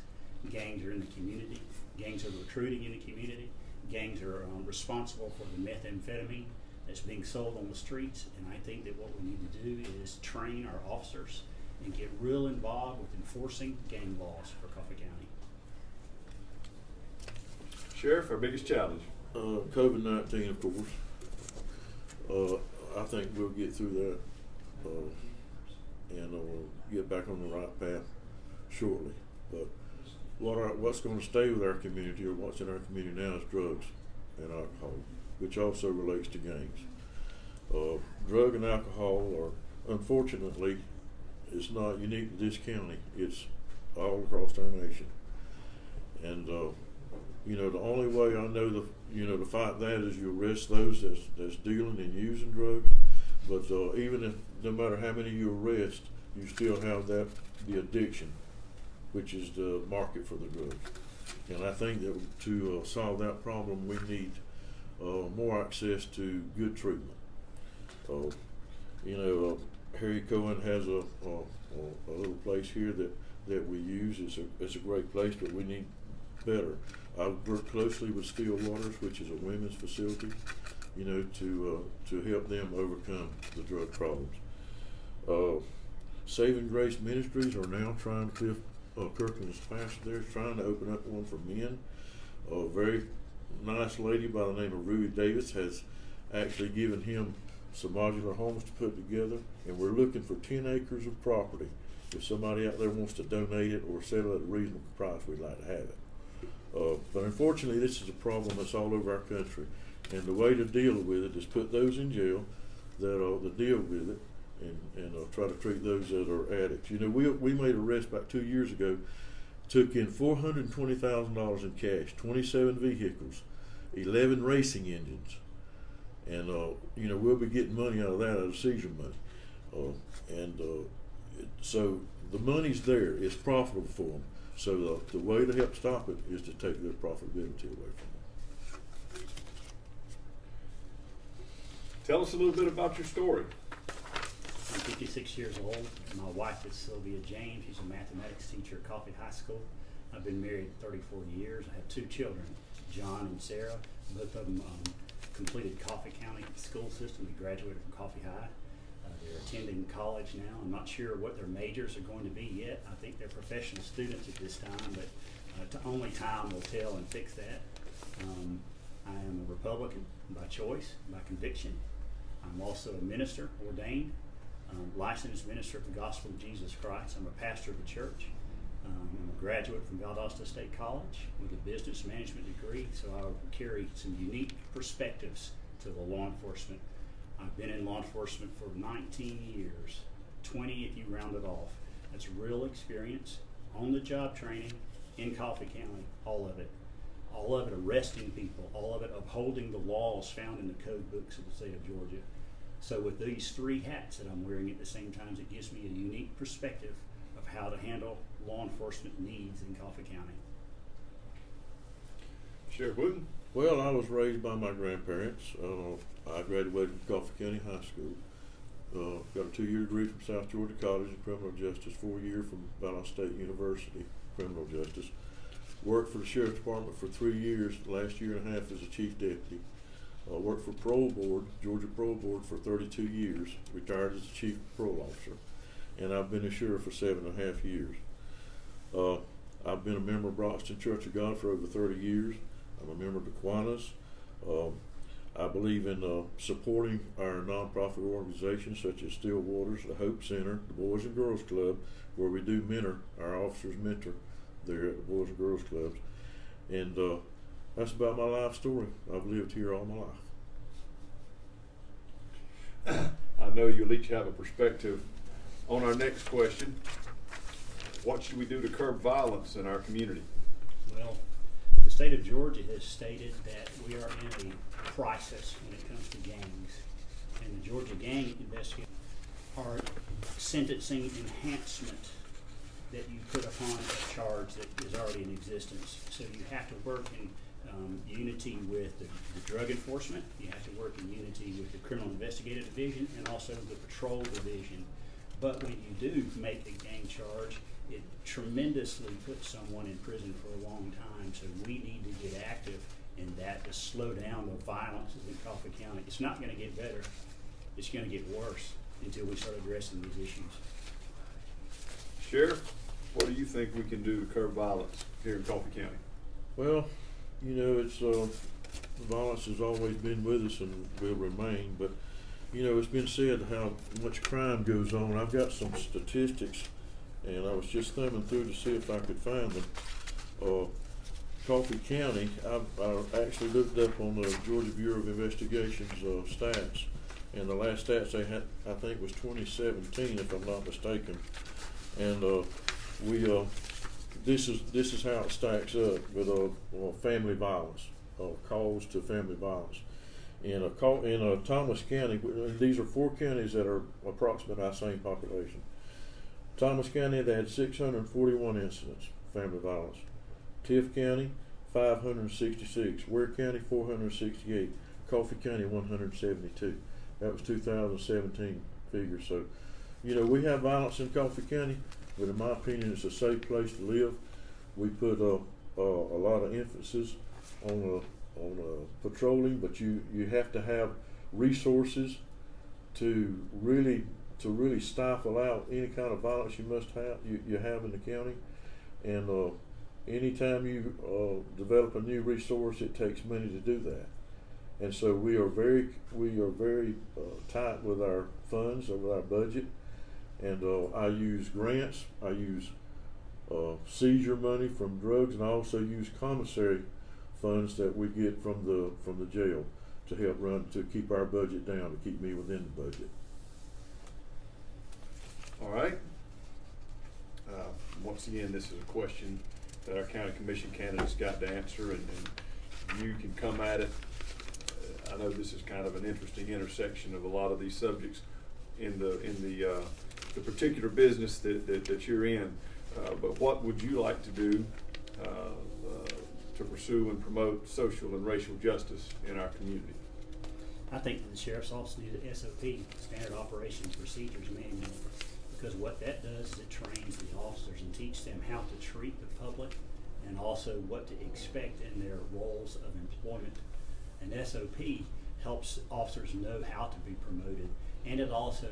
E: Gangs are in the community. Gangs are recruiting in the community. Gangs are responsible for the methamphetamine that's being sold on the streets, and I think that what we need to do is train our officers and get real involved with enforcing gang laws for Coffee County.
B: Sheriff, our biggest challenge?
F: COVID-19, of course. I think we'll get through that and get back on the right path shortly. But what's going to stay with our community, or what's in our community now, is drugs and alcohol, which also relates to gangs. Drug and alcohol are, unfortunately, it's not unique to this county. It's all across our nation. And the only way I know to fight that is you arrest those that's dealing and using drugs. But even if, no matter how many you arrest, you still have the addiction, which is the market for the drugs. And I think that to solve that problem, we need more access to good treatment. Harry Cohen has a little place here that we use. It's a great place, but we need better. I work closely with Still Waters, which is a women's facility, to help them overcome the drug problems. Saving Grace Ministries are now trying to, Kirkland's pastor there is trying to open up one for men. A very nice lady by the name of Ruby Davis has actually given him some modular homes to put together, and we're looking for 10 acres of property. If somebody out there wants to donate it or sell it at a reasonable price, we'd like to have it. But unfortunately, this is a problem that's all over our country, and the way to deal with it is put those in jail that deal with it, and try to treat those that are addicts. We made an arrest about 2 years ago, took in $420,000 in cash, 27 vehicles, 11 racing engines. And we'll be getting money out of that, out of seizure money, so the money's there. It's profitable for them. So the way to help stop it is to take their profitability away from them.
B: Tell us a little bit about your story.
E: I'm 56 years old. My wife is Sylvia James. She's a mathematics teacher at Coffee High School. I've been married 34 years. I have 2 children, John and Sarah. Both of them completed Coffee County school system. They graduated from Coffee High. They're attending college now. I'm not sure what their majors are going to be yet. I think they're professional students at this time, but only time will tell and fix that. I am a Republican by choice, by conviction. I'm also a minister, ordained, licensed minister of the gospel of Jesus Christ. I'm a pastor of a church. I'm a graduate from Valdosta State College with a business management degree, so I carry some unique perspectives to the law enforcement. I've been in law enforcement for 19 years, 20 if you round it off. That's real experience, on-the-job training in Coffee County, all of it. All of it arresting people, all of it upholding the laws found in the code books of the state of Georgia. So with these 3 hats that I'm wearing at the same time, it gives me a unique perspective of how to handle law enforcement needs in Coffee County.
B: Sheriff Wooten?
F: Well, I was raised by my grandparents. I graduated from Coffee County High School. Got a 2-year degree from South Georgia College in criminal justice, 4-year from Valdosta State University, criminal justice. Worked for the Sheriff's Department for 3 years, last year and a half as a chief deputy. Worked for Parole Board, Georgia Parole Board for 32 years, retired as a chief parole officer. And I've been a sheriff for 7.5 years. I've been a member of Broxton Church of God for over 30 years. I'm a member of the Kiwanis. I believe in supporting our nonprofit organizations such as Still Waters, the Hope Center, the Boys and Girls Club, where we do mentor, our officers mentor there at the Boys and Girls Clubs. And that's about my life story. I've lived here all my life.
B: I know you'll each have a perspective. On our next question, what should we do to curb violence in our community?
E: Well, the state of Georgia has stated that we are in a crisis when it comes to gangs. and the Georgia gang investigation are sentencing enhancement that you put upon a charge that is already in existence. So you have to work in unity with the drug enforcement, you have to work in unity with the criminal investigative division and also the patrol division. But when you do make a gang charge, it tremendously puts someone in prison for a long time. So we need to get active in that to slow down the violence in Coffee County. It's not going to get better, it's going to get worse until we start addressing these issues.
B: Sheriff, what do you think we can do to curb violence here in Coffee County?
F: Well, you know, it's violence has always been with us and will remain, but you know, it's been said how much crime goes on. I've got some statistics, and I was just thumbing through to see if I could find them. Coffee County, I actually looked up on the Georgia Bureau of Investigation's stats, and the last stats they had, I think, was 2017, if I'm not mistaken. And this is how it stacks up with family violence, calls to family violence. In Thomas County, these are 4 counties that are approximately our same population. Thomas County, they had 641 incidents of family violence. Tift County, 566. Ware County, 468. Coffee County, 172. That was 2017 figures. So, you know, we have violence in Coffee County, but in my opinion, it's a safe place to live. We put a lot of emphasis on patrolling, but you have to have resources to really stifle out any kind of violence you have in the county. And anytime you develop a new resource, it takes money to do that. And so we are very tight with our funds and with our budget. And I use grants, I use seizure money from drugs, and I also use commissary funds that we get from the jail to help to keep our budget down, to keep me within the budget.
B: All right. Once again, this is a question that our county commission candidates got to answer, and you can come at it. I know this is kind of an interesting intersection of a lot of these subjects in the particular business that you're in. But what would you like to do to pursue and promote social and racial justice in our community?
E: I think that the sheriff's office needs an SOP, Standard Operations Procedures Manual, because what that does is it trains the officers and teaches them how to treat the public and also what to expect in their roles of employment. An SOP helps officers know how to be promoted, and it also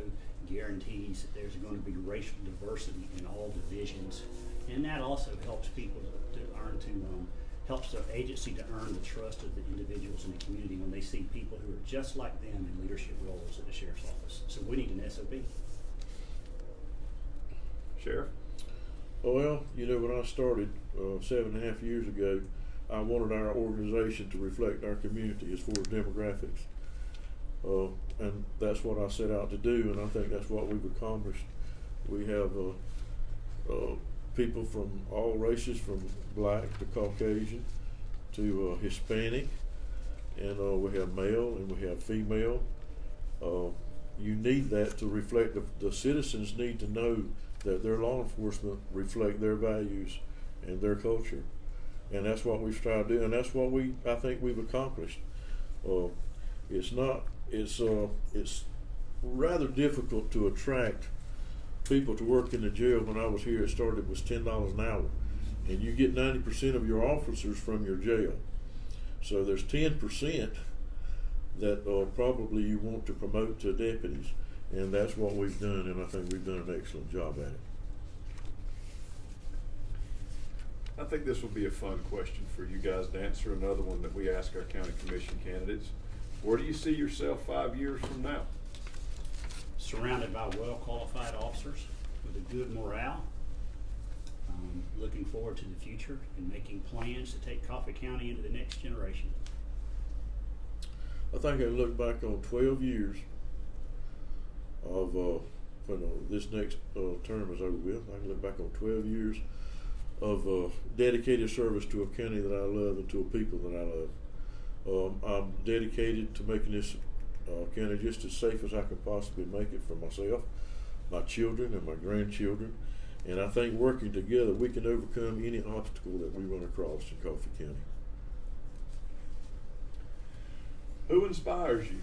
E: guarantees that there's going to be racial diversity in all divisions, and that also helps people helps the agency to earn the trust of the individuals in the community when they see people who are just like them in leadership roles at the sheriff's office. So we need an SOP.
B: Sheriff?
F: Well, you know, when I started 7.5 years ago, I wanted our organization to reflect our community as far as demographics. And that's what I set out to do, and I think that's what we've accomplished. We have people from all races, from black to Caucasian to Hispanic, and we have male and we have female. You need that to reflect, the citizens need to know that their law enforcement reflect their values and their culture. And that's what we've tried to do, and that's what I think we've accomplished. It's rather difficult to attract people to work in the jail. When I was here, it was $10 an hour, and you get 90% of your officers from your jail. So there's 10% that probably you want to promote to deputies, and that's what we've done, and I think we've done an excellent job at it.
B: I think this will be a fun question for you guys to answer, another one that we ask our county commission candidates. Where do you see yourself 5 years from now?
E: Surrounded by well-qualified officers with a good morale, looking forward to the future and making plans to take Coffee County into the next generation.
F: I think I look back on 12 years of when this next term is over with. I can look back on 12 years of dedicated service to a county that I love and to a people that I love. I'm dedicated to making this county just as safe as I could possibly make it for myself, my children, and my grandchildren. And I think working together, we can overcome any obstacle that we run across in Coffee County.
B: Who inspires you?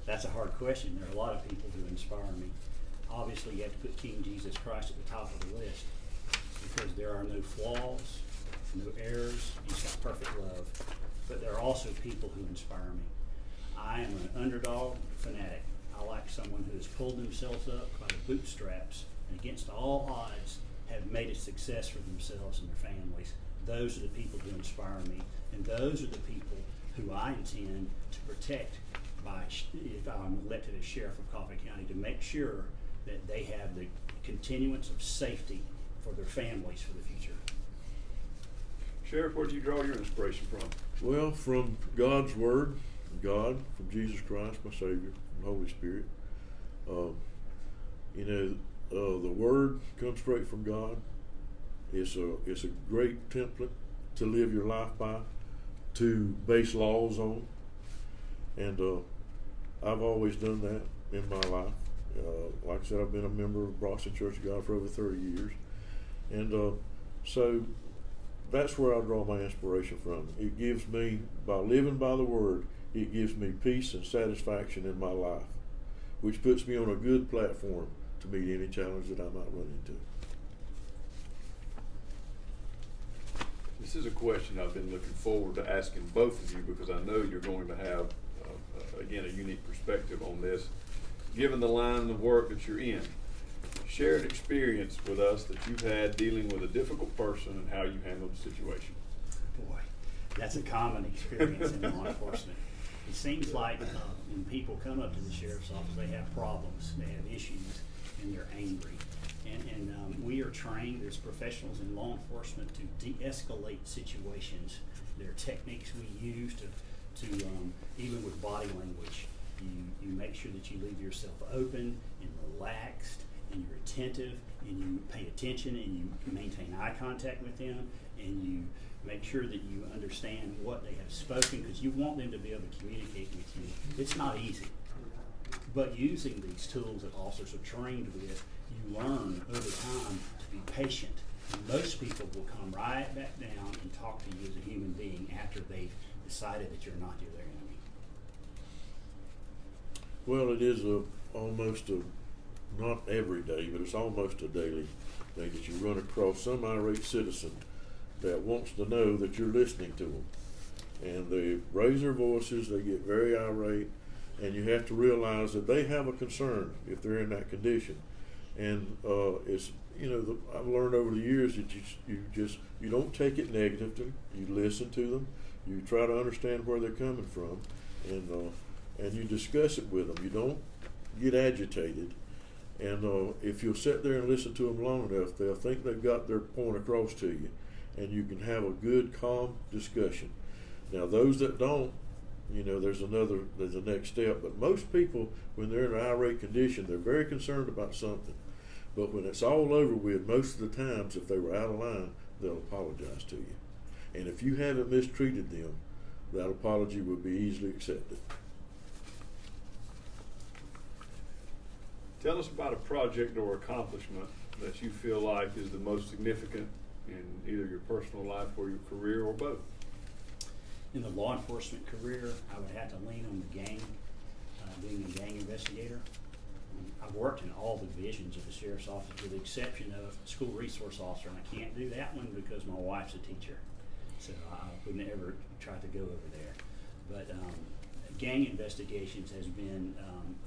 E: That's a hard question. There are a lot of people who inspire me. Obviously, you have to put King Jesus Christ at the top of the list because there are no flaws, no errors. He's got perfect love. But there are also people who inspire me. I am an underdog fanatic. I like someone who has pulled themselves up by the bootstraps and against all odds have made a success for themselves and their families. Those are the people who inspire me, and those are the people who I intend to protect by, if I'm elected as sheriff of Coffee County, to make sure that they have the continuance of safety for their families for the future.
B: Sheriff, where do you draw your inspiration from?
F: Well, from God's Word, God, from Jesus Christ, my Savior, from the Holy Spirit. The Word comes straight from God. It's a great template to live your life by, to base laws on. And I've always done that in my life. Like I said, I've been a member of Broxton Church of God for over 30 years. And so that's where I draw my inspiration from. It gives me, by living by the Word, it gives me peace and satisfaction in my life, which puts me on a good platform to meet any challenge that I might run into.
B: This is a question I've been looking forward to asking both of you because I know you're going to have, again, a unique perspective on this. Given the line of work that you're in, share an experience with us that you've had dealing with a difficult person and how you handled the situation.
E: Boy, that's a common experience in law enforcement. It seems like when people come up to the sheriff's office, they have problems, they have issues, and they're angry. And we are trained as professionals in law enforcement to de-escalate situations. There are techniques we use to even with body language, you make sure that you leave yourself open and relaxed, and you're attentive, and you pay attention, and you maintain eye contact with them, and you make sure that you understand what they have spoken, because you want them to be able to communicate with you. It's not easy, but using these tools that officers are trained with, you learn over time to be patient. And most people will come right back down and talk to you as a human being after they've decided that you're not their enemy.
F: Well, it is almost not every day, but it's almost a daily thing that you run across some irate citizen that wants to know that you're listening to them. And they raise their voices, they get very irate, and you have to realize that they have a concern if they're in that condition. And it's, I've learned over the years that you don't take it negatively. You listen to them, you try to understand where they're coming from, and you discuss it with them. You don't get agitated. And if you'll sit there and listen to them long enough, they'll think they've got their point across to you, and you can have a good, calm discussion. Now, those that don't, there's a next step. But most people, when they're in an irate condition, they're very concerned about something. But when it's all over with, most of the times, if they were out of line, they'll apologize to you. And if you haven't mistreated them, that apology will be easily accepted.
B: Tell us about a project or accomplishment that you feel like is the most significant in either your personal life or your career or both.
E: In the law enforcement career, I would have to lean on the gang, being a gang investigator. I've worked in all the divisions of the sheriff's office with the exception of school resource officer, and I can't do that one because my wife's a teacher. So I would never try to go over there. But gang investigations has been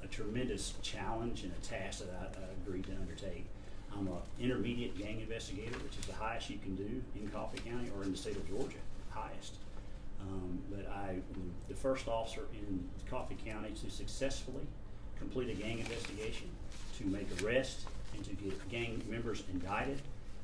E: a tremendous challenge and a task that I agreed to undertake. I'm an intermediate gang investigator, which is the highest you can do in Coffee County or in the state of Georgia, highest. But I'm the first officer in Coffee County to successfully complete a gang investigation, to make arrests, and to get gang members indicted.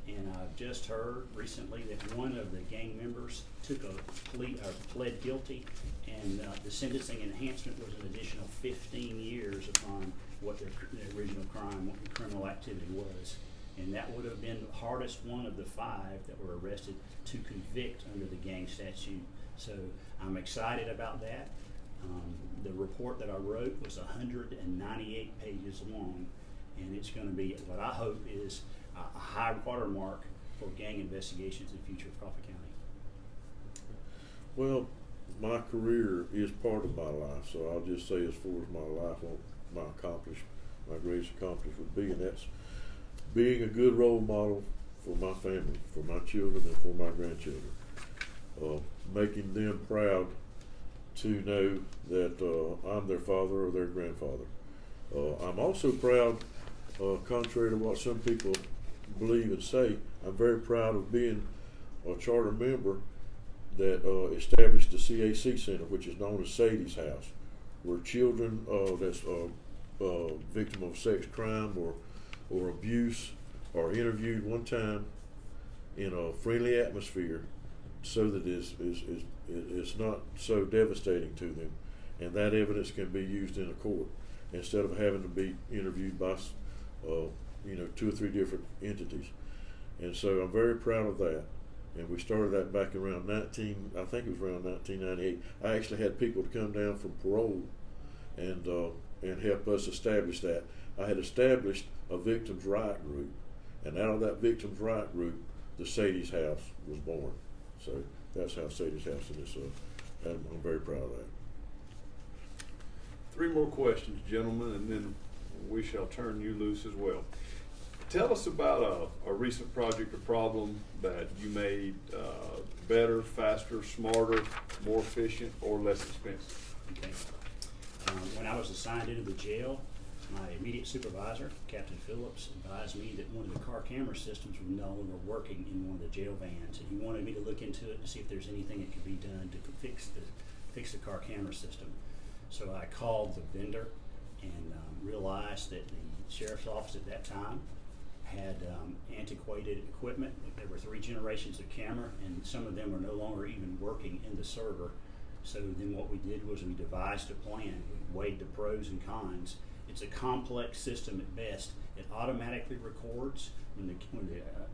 E: And I've just heard recently that one of the gang members took a plea or pled guilty, and the sentencing enhancement was an additional 15 years upon what their original crime, what the criminal activity was. And that would have been the hardest one of the 5 that were arrested to convict under the gang statute. So I'm excited about that. The report that I wrote was 198 pages long, and it's going to be what I hope is a high watermark for gang investigations in the future of Coffee County.
F: Well, my career is part of my life, so I'll just say as far as my life, my greatest accomplishment would be, and that's being a good role model for my family, for my children, and for my grandchildren. Making them proud to know that I'm their father or their grandfather. I'm also proud, contrary to what some people believe and say, I'm very proud of being a charter member that established the CAC Center, which is known as Sadie's House, where children that's victim of sex crime or abuse are interviewed one time in a friendly atmosphere, so that it's not so devastating to them, and that evidence can be used in a court instead of having to be interviewed by 2 or 3 different entities. And so I'm very proud of that. And we started that back around 1998. I actually had people to come down from parole and help us establish that. I had established a victims' right group, and out of that victims' right group, the Sadie's House was born. So that's how Sadie's House is. I'm very proud of that.
B: 3 more questions, gentlemen, and then we shall turn you loose as well. Tell us about a recent project or problem that you made better, faster, smarter, more efficient, or less expensive.
E: Okay. When I was assigned into the jail, my immediate supervisor, Captain Phillips, advised me that one of the car camera systems was no longer working in one of the jail vans, and he wanted me to look into it to see if there's anything that could be done to fix the car camera system. So I called the vendor and realized that the sheriff's office at that time had antiquated equipment. There were 3 generations of camera, and some of them are no longer even working in the server. So then what we did was we devised a plan. We weighed the pros and cons. It's a complex system at best. It automatically records when the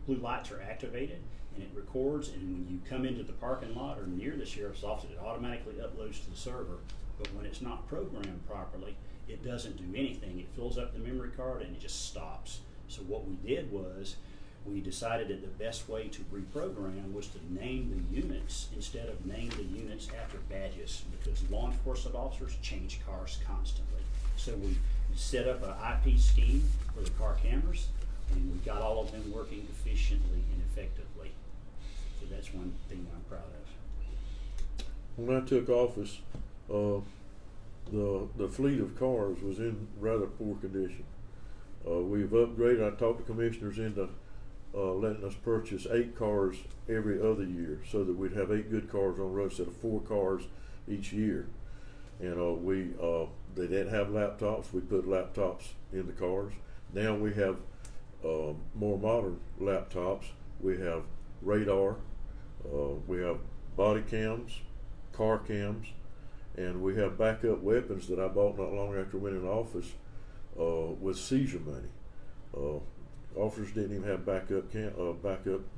E: blue lights are activated, and it records, and when you come into the parking lot or near the sheriff's office, it automatically uploads to the server. But when it's not programmed properly, it doesn't do anything. It fills up the memory card and it just stops. So what we did was we decided that the best way to reprogram was to name the units instead of name the units after badges, because law enforcement officers change cars constantly. So we set up an IP scheme for the car cameras, and we got all of them working efficiently and effectively. So that's one thing I'm proud of.
F: When I took office, the fleet of cars was in rather poor condition. We've upgraded. I talked the commissioners into letting us purchase 8 cars every other year, so that we'd have 8 good cars on the road instead of 4 cars each year. And they didn't have laptops. We put laptops in the cars. Now we have more modern laptops. We have radar. We have body cams, car cams, and we have backup weapons that I bought not long after I went in office with seizure money. Officers didn't even have backup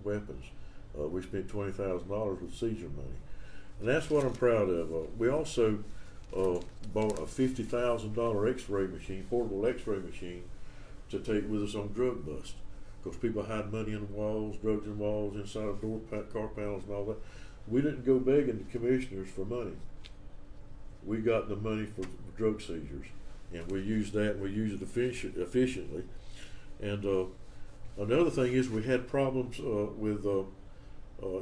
F: weapons. We spent $20,000 with seizure money, and that's what I'm proud of. We also bought a $50,000 X-ray machine, portable X-ray machine, to take with us on drug bust, because people hide money in the walls, drugs in walls, inside of car panels, and all that. We didn't go begging the commissioners for money. We got the money for drug seizures, and we used that. And we used it efficiently. And another thing is we had problems with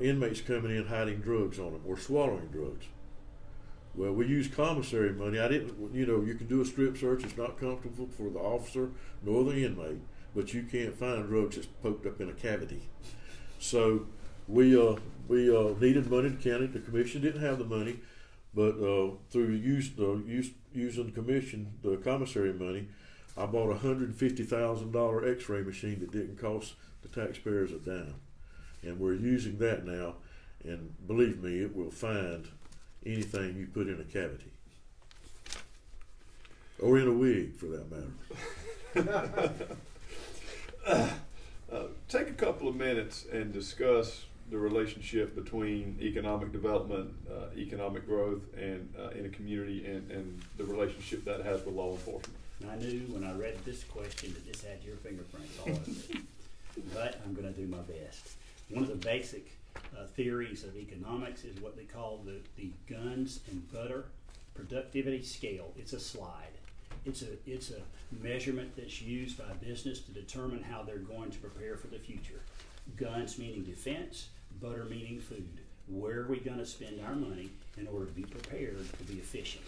F: inmates coming in hiding drugs on them or swallowing drugs. Well, we used commissary money. You can do a strip search. It's not comfortable for the officer nor the inmate, but you can't find drugs that's poked up in a cavity. So we needed money to count it. The commission didn't have the money, but through using the commissary money, I bought a $150,000 X-ray machine that didn't cost the taxpayers a dime, and we're using that now. And believe me, it will find anything you put in a cavity, or in a wig, for that matter.
B: Take a couple of minutes and discuss the relationship between economic development, economic growth, and in a community, and the relationship that has with law enforcement.
E: And I knew when I read this question that this had your fingerprints all over it, but I'm going to do my best. One of the basic theories of economics is what they call the guns and butter productivity scale. It's a slide. It's a measurement that's used by business to determine how they're going to prepare for the future. Guns meaning defense, butter meaning food. Where are we going to spend our money in order to be prepared to be efficient?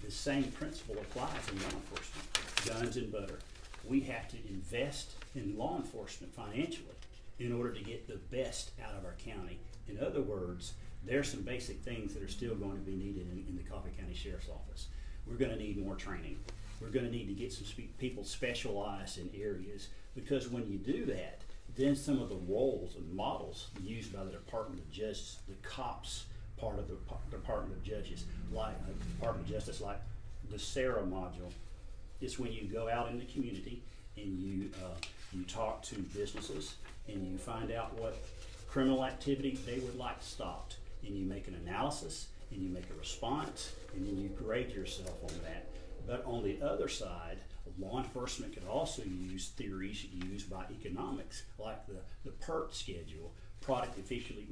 E: The same principle applies in law enforcement. Guns and butter. We have to invest in law enforcement financially in order to get the best out of our county. In other words, there's some basic things that are still going to be needed in the Coffee County Sheriff's Office. We're going to need more training. We're going to need to get some people specialized in areas, because when you do that, then some of the roles and models used by the Department of Justice, the cops part of the Department of Justice, like Department of Justice, like the SARA module, is when you go out in the community and you talk to businesses and you find out what criminal activity they would like stopped, and you make an analysis and you make a response and then you grade yourself on that. But on the other side, law enforcement could also use theories used by economics, like the PERT schedule, product efficiency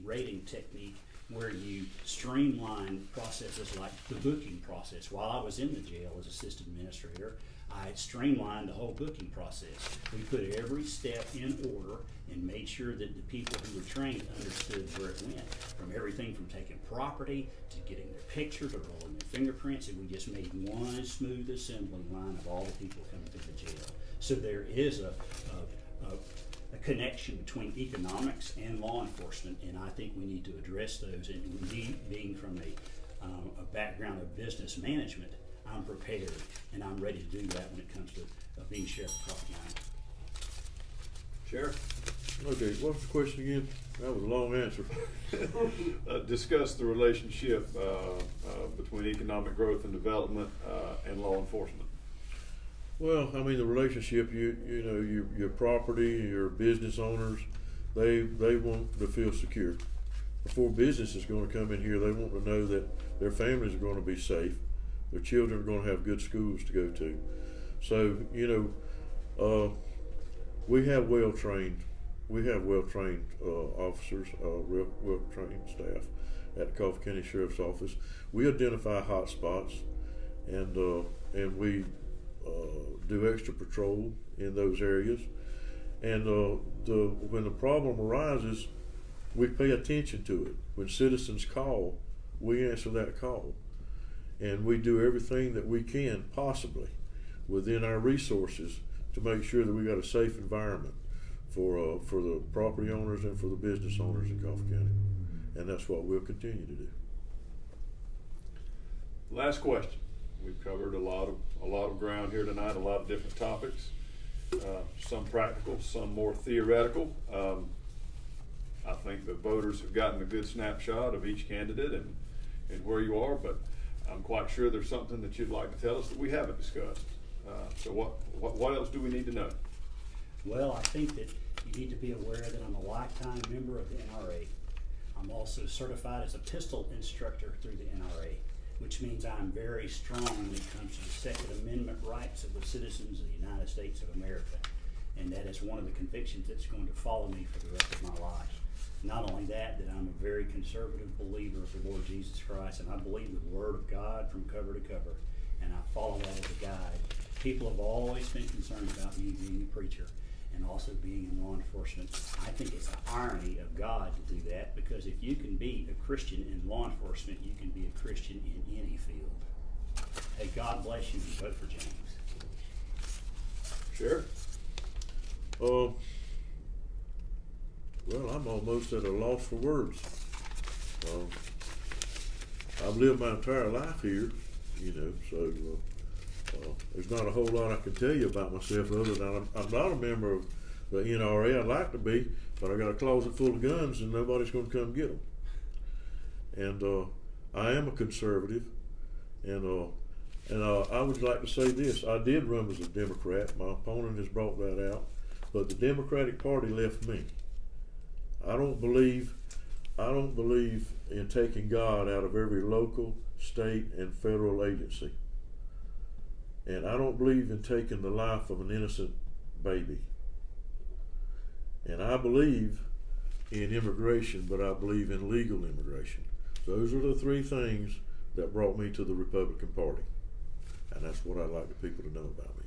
E: rating technique, where you streamline processes like the booking process. While I was in the jail as assistant administrator, I streamlined the whole booking process. We put every step in order and made sure that the people who were trained understood where it went, from everything from taking property to getting their picture to rolling their fingerprints, and we just made one smooth assembly line of all the people coming through the jail. So there is a connection between economics and law enforcement, and I think we need to address those. And me, being from a background of business management, I'm prepared and I'm ready to do that when it comes to being sheriff of Coffee County.
B: Sheriff?
F: Okay, what was the question again? That was a long answer.
B: Discuss the relationship between economic growth and development and law enforcement.
F: Well, I mean, the relationship, you know, your property, your business owners, they want to feel secure. Before business is going to come in here, they want to know that their families are going to be safe, their children are going to have good schools to go to. So, you know, we have well-trained officers, well-trained staff at the Coffee County Sheriff's Office. We identify hot spots, and we do extra patrol in those areas. And when the problem arises, we pay attention to it. When citizens call, we answer that call, and we do everything that we can possibly within our resources to make sure that we got a safe environment for the property owners and for the business owners in Coffee County, and that's what we'll continue to do.
B: Last question. We've covered a lot of ground here tonight, a lot of different topics, some practical, some more theoretical. I think the voters have gotten a good snapshot of each candidate and where you are, but I'm quite sure there's something that you'd like to tell us that we haven't discussed. So what else do we need to know?
E: Well, I think that you need to be aware that I'm a lifetime member of the NRA. I'm also certified as a pistol instructor through the NRA, which means I'm very strong when it comes to the Second Amendment rights of the citizens of the United States of America. And that is one of the convictions that's going to follow me for the rest of my life. Not only that I'm a very conservative believer of the Lord Jesus Christ, and I believe the Word of God from cover to cover, and I follow that as a guide. People have always been concerned about me being a preacher and also being in law enforcement. I think it's the irony of God to do that, because if you can be a Christian in law enforcement, you can be a Christian in any field. Hey, God bless you, and vote for James.
B: Sheriff?
F: Well, I'm almost at a loss for words. I've lived my entire life here, you know, so there's not a whole lot I can tell you about myself other than I'm not a member of the NRA. I'd like to be, but I got a closet full of guns and nobody's going to come get them. And I am a conservative, and I would like to say this. I did run as a Democrat. My opponent has brought that out, but the Democratic Party left me. I don't believe in taking God out of every local, state, and federal agency. And I don't believe in taking the life of an innocent baby. And I believe in immigration, but I believe in legal immigration. Those are the three things that brought me to the Republican Party. And that's what I'd like the people to know about me.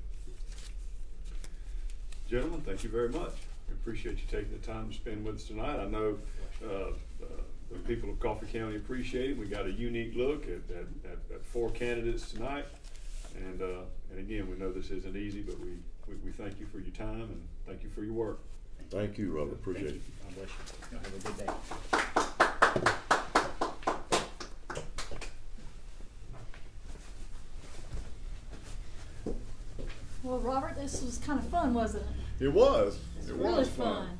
B: Gentlemen, thank you very much. We appreciate you taking the time to spend with us tonight. I know the people of Coffee County appreciate it. We got a unique look at 4 candidates tonight. And again, we know this isn't easy, but we thank you for your time and thank you for your work.
F: Thank you, Robert. Appreciate it.
E: God bless you. Y'all have a good day.
A: Well, Robert, this was kind of fun, wasn't it?
B: It was.
A: It's
B: It
A: really
B: was
A: fun.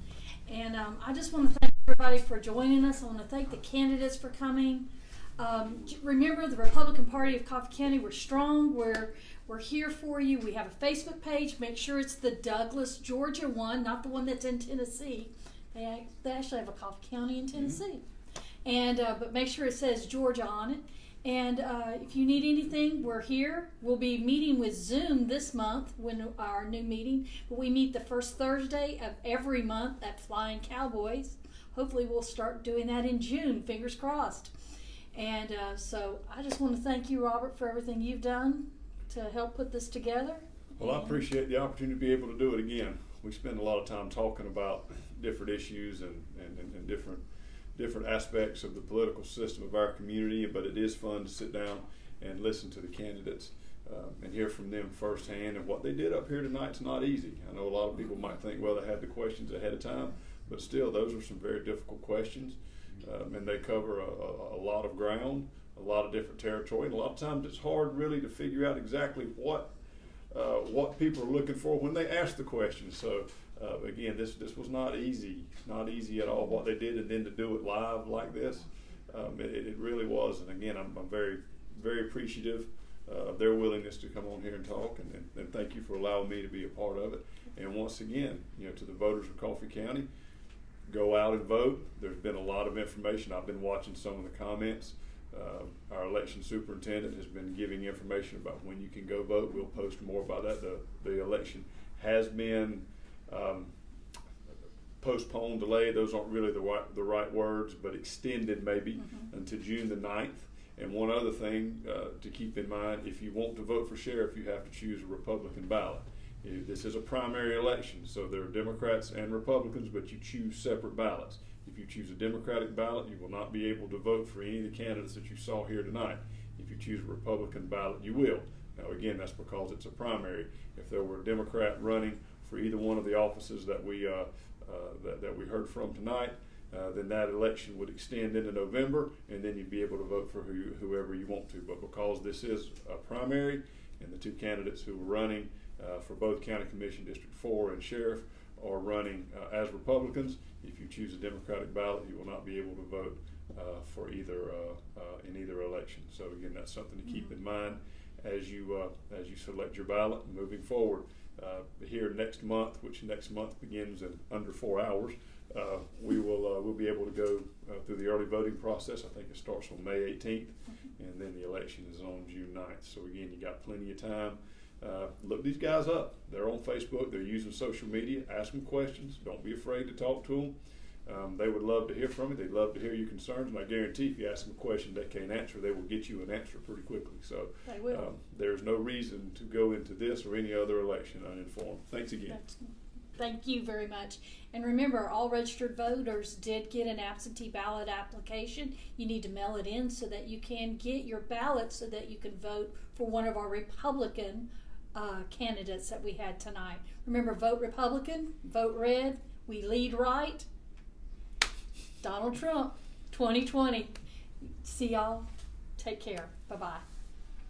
A: And I just want to thank everybody for joining us. I want to thank the candidates for coming. Remember, the Republican Party of Coffee County, we're strong. We're here for you. We have a Facebook page. Make sure it's the Douglas, Georgia one, not the one that's in Tennessee. They actually have a Coffee County in Tennessee. And but make sure it says Georgia on it. And if you need anything, we're here. We'll be meeting with Zoom this month when our new meeting. But we meet the first Thursday of every month at Flying Cowboys. Hopefully we'll start doing that in June, fingers crossed. And so I just want to thank you, Robert, for everything you've done to help put this together.
B: Well, I appreciate the opportunity to be able to do it again. We spend a lot of time talking about different issues and different aspects of the political system of our community, but it is fun to sit down and listen to the candidates and hear from them firsthand. And what they did up here tonight's not easy. I know a lot of people might think, well, they had the questions ahead of time, but still, those are some very difficult questions, and they cover a lot of ground, a lot of different territory, and a lot of times it's hard really to figure out exactly what people are looking for when they ask the questions. So again, this was not easy at all what they did, and then to do it live like this, it really was. And again, I'm very, very appreciative of their willingness to come on here and talk, and thank you for allowing me to be a part of it. And once again, to the voters of Coffee County, go out and vote. There's been a lot of information. I've been watching some of the comments. Our election superintendent has been giving information about when you can go vote. We'll post more about that. The election has been postponed, delayed. Those aren't really the right words, but extended maybe until June the 9th. And one other thing to keep in mind, if you want to vote for sheriff, you have to choose a Republican ballot. This is a primary election, so there are Democrats and Republicans, but you choose separate ballots. If you choose a Democratic ballot, you will not be able to vote for any of the candidates that you saw here tonight. If you choose a Republican ballot, you will. Now again, that's because it's a primary. If there were a Democrat running for either one of the offices that we heard from tonight, then that election would extend into November, and then you'd be able to vote for whoever you want to. But because this is a primary, and the two candidates who are running for both County Commission District 4 and Sheriff are running as Republicans, if you choose a Democratic ballot, you will not be able to vote for either in either election. So again, that's something to keep in mind as you select your ballot moving forward. Here next month, which next month begins in under 4 hours, we'll be able to go through the early voting process. I think it starts on May 18th, and then the election is on June 9th. So again, you got plenty of time. Look these guys up. They're on Facebook. They're using social media. Ask them questions. Don't be afraid to talk to them. They would love to hear from you. They'd love to hear your concerns. And I guarantee if you ask them a question they can't answer, they will get you an answer pretty quickly. So
A: They will.
B: there's no reason to go into this or any other election uninformed. Thanks again.
A: Thank you very much. And remember, all registered voters did get an absentee ballot application. You need to mail it in so that you can get your ballot so that you can vote for one of our Republican candidates that we had tonight. Remember, vote Republican, vote red, we lead right. Donald Trump, 2020. See y'all. Take care. Bye-bye.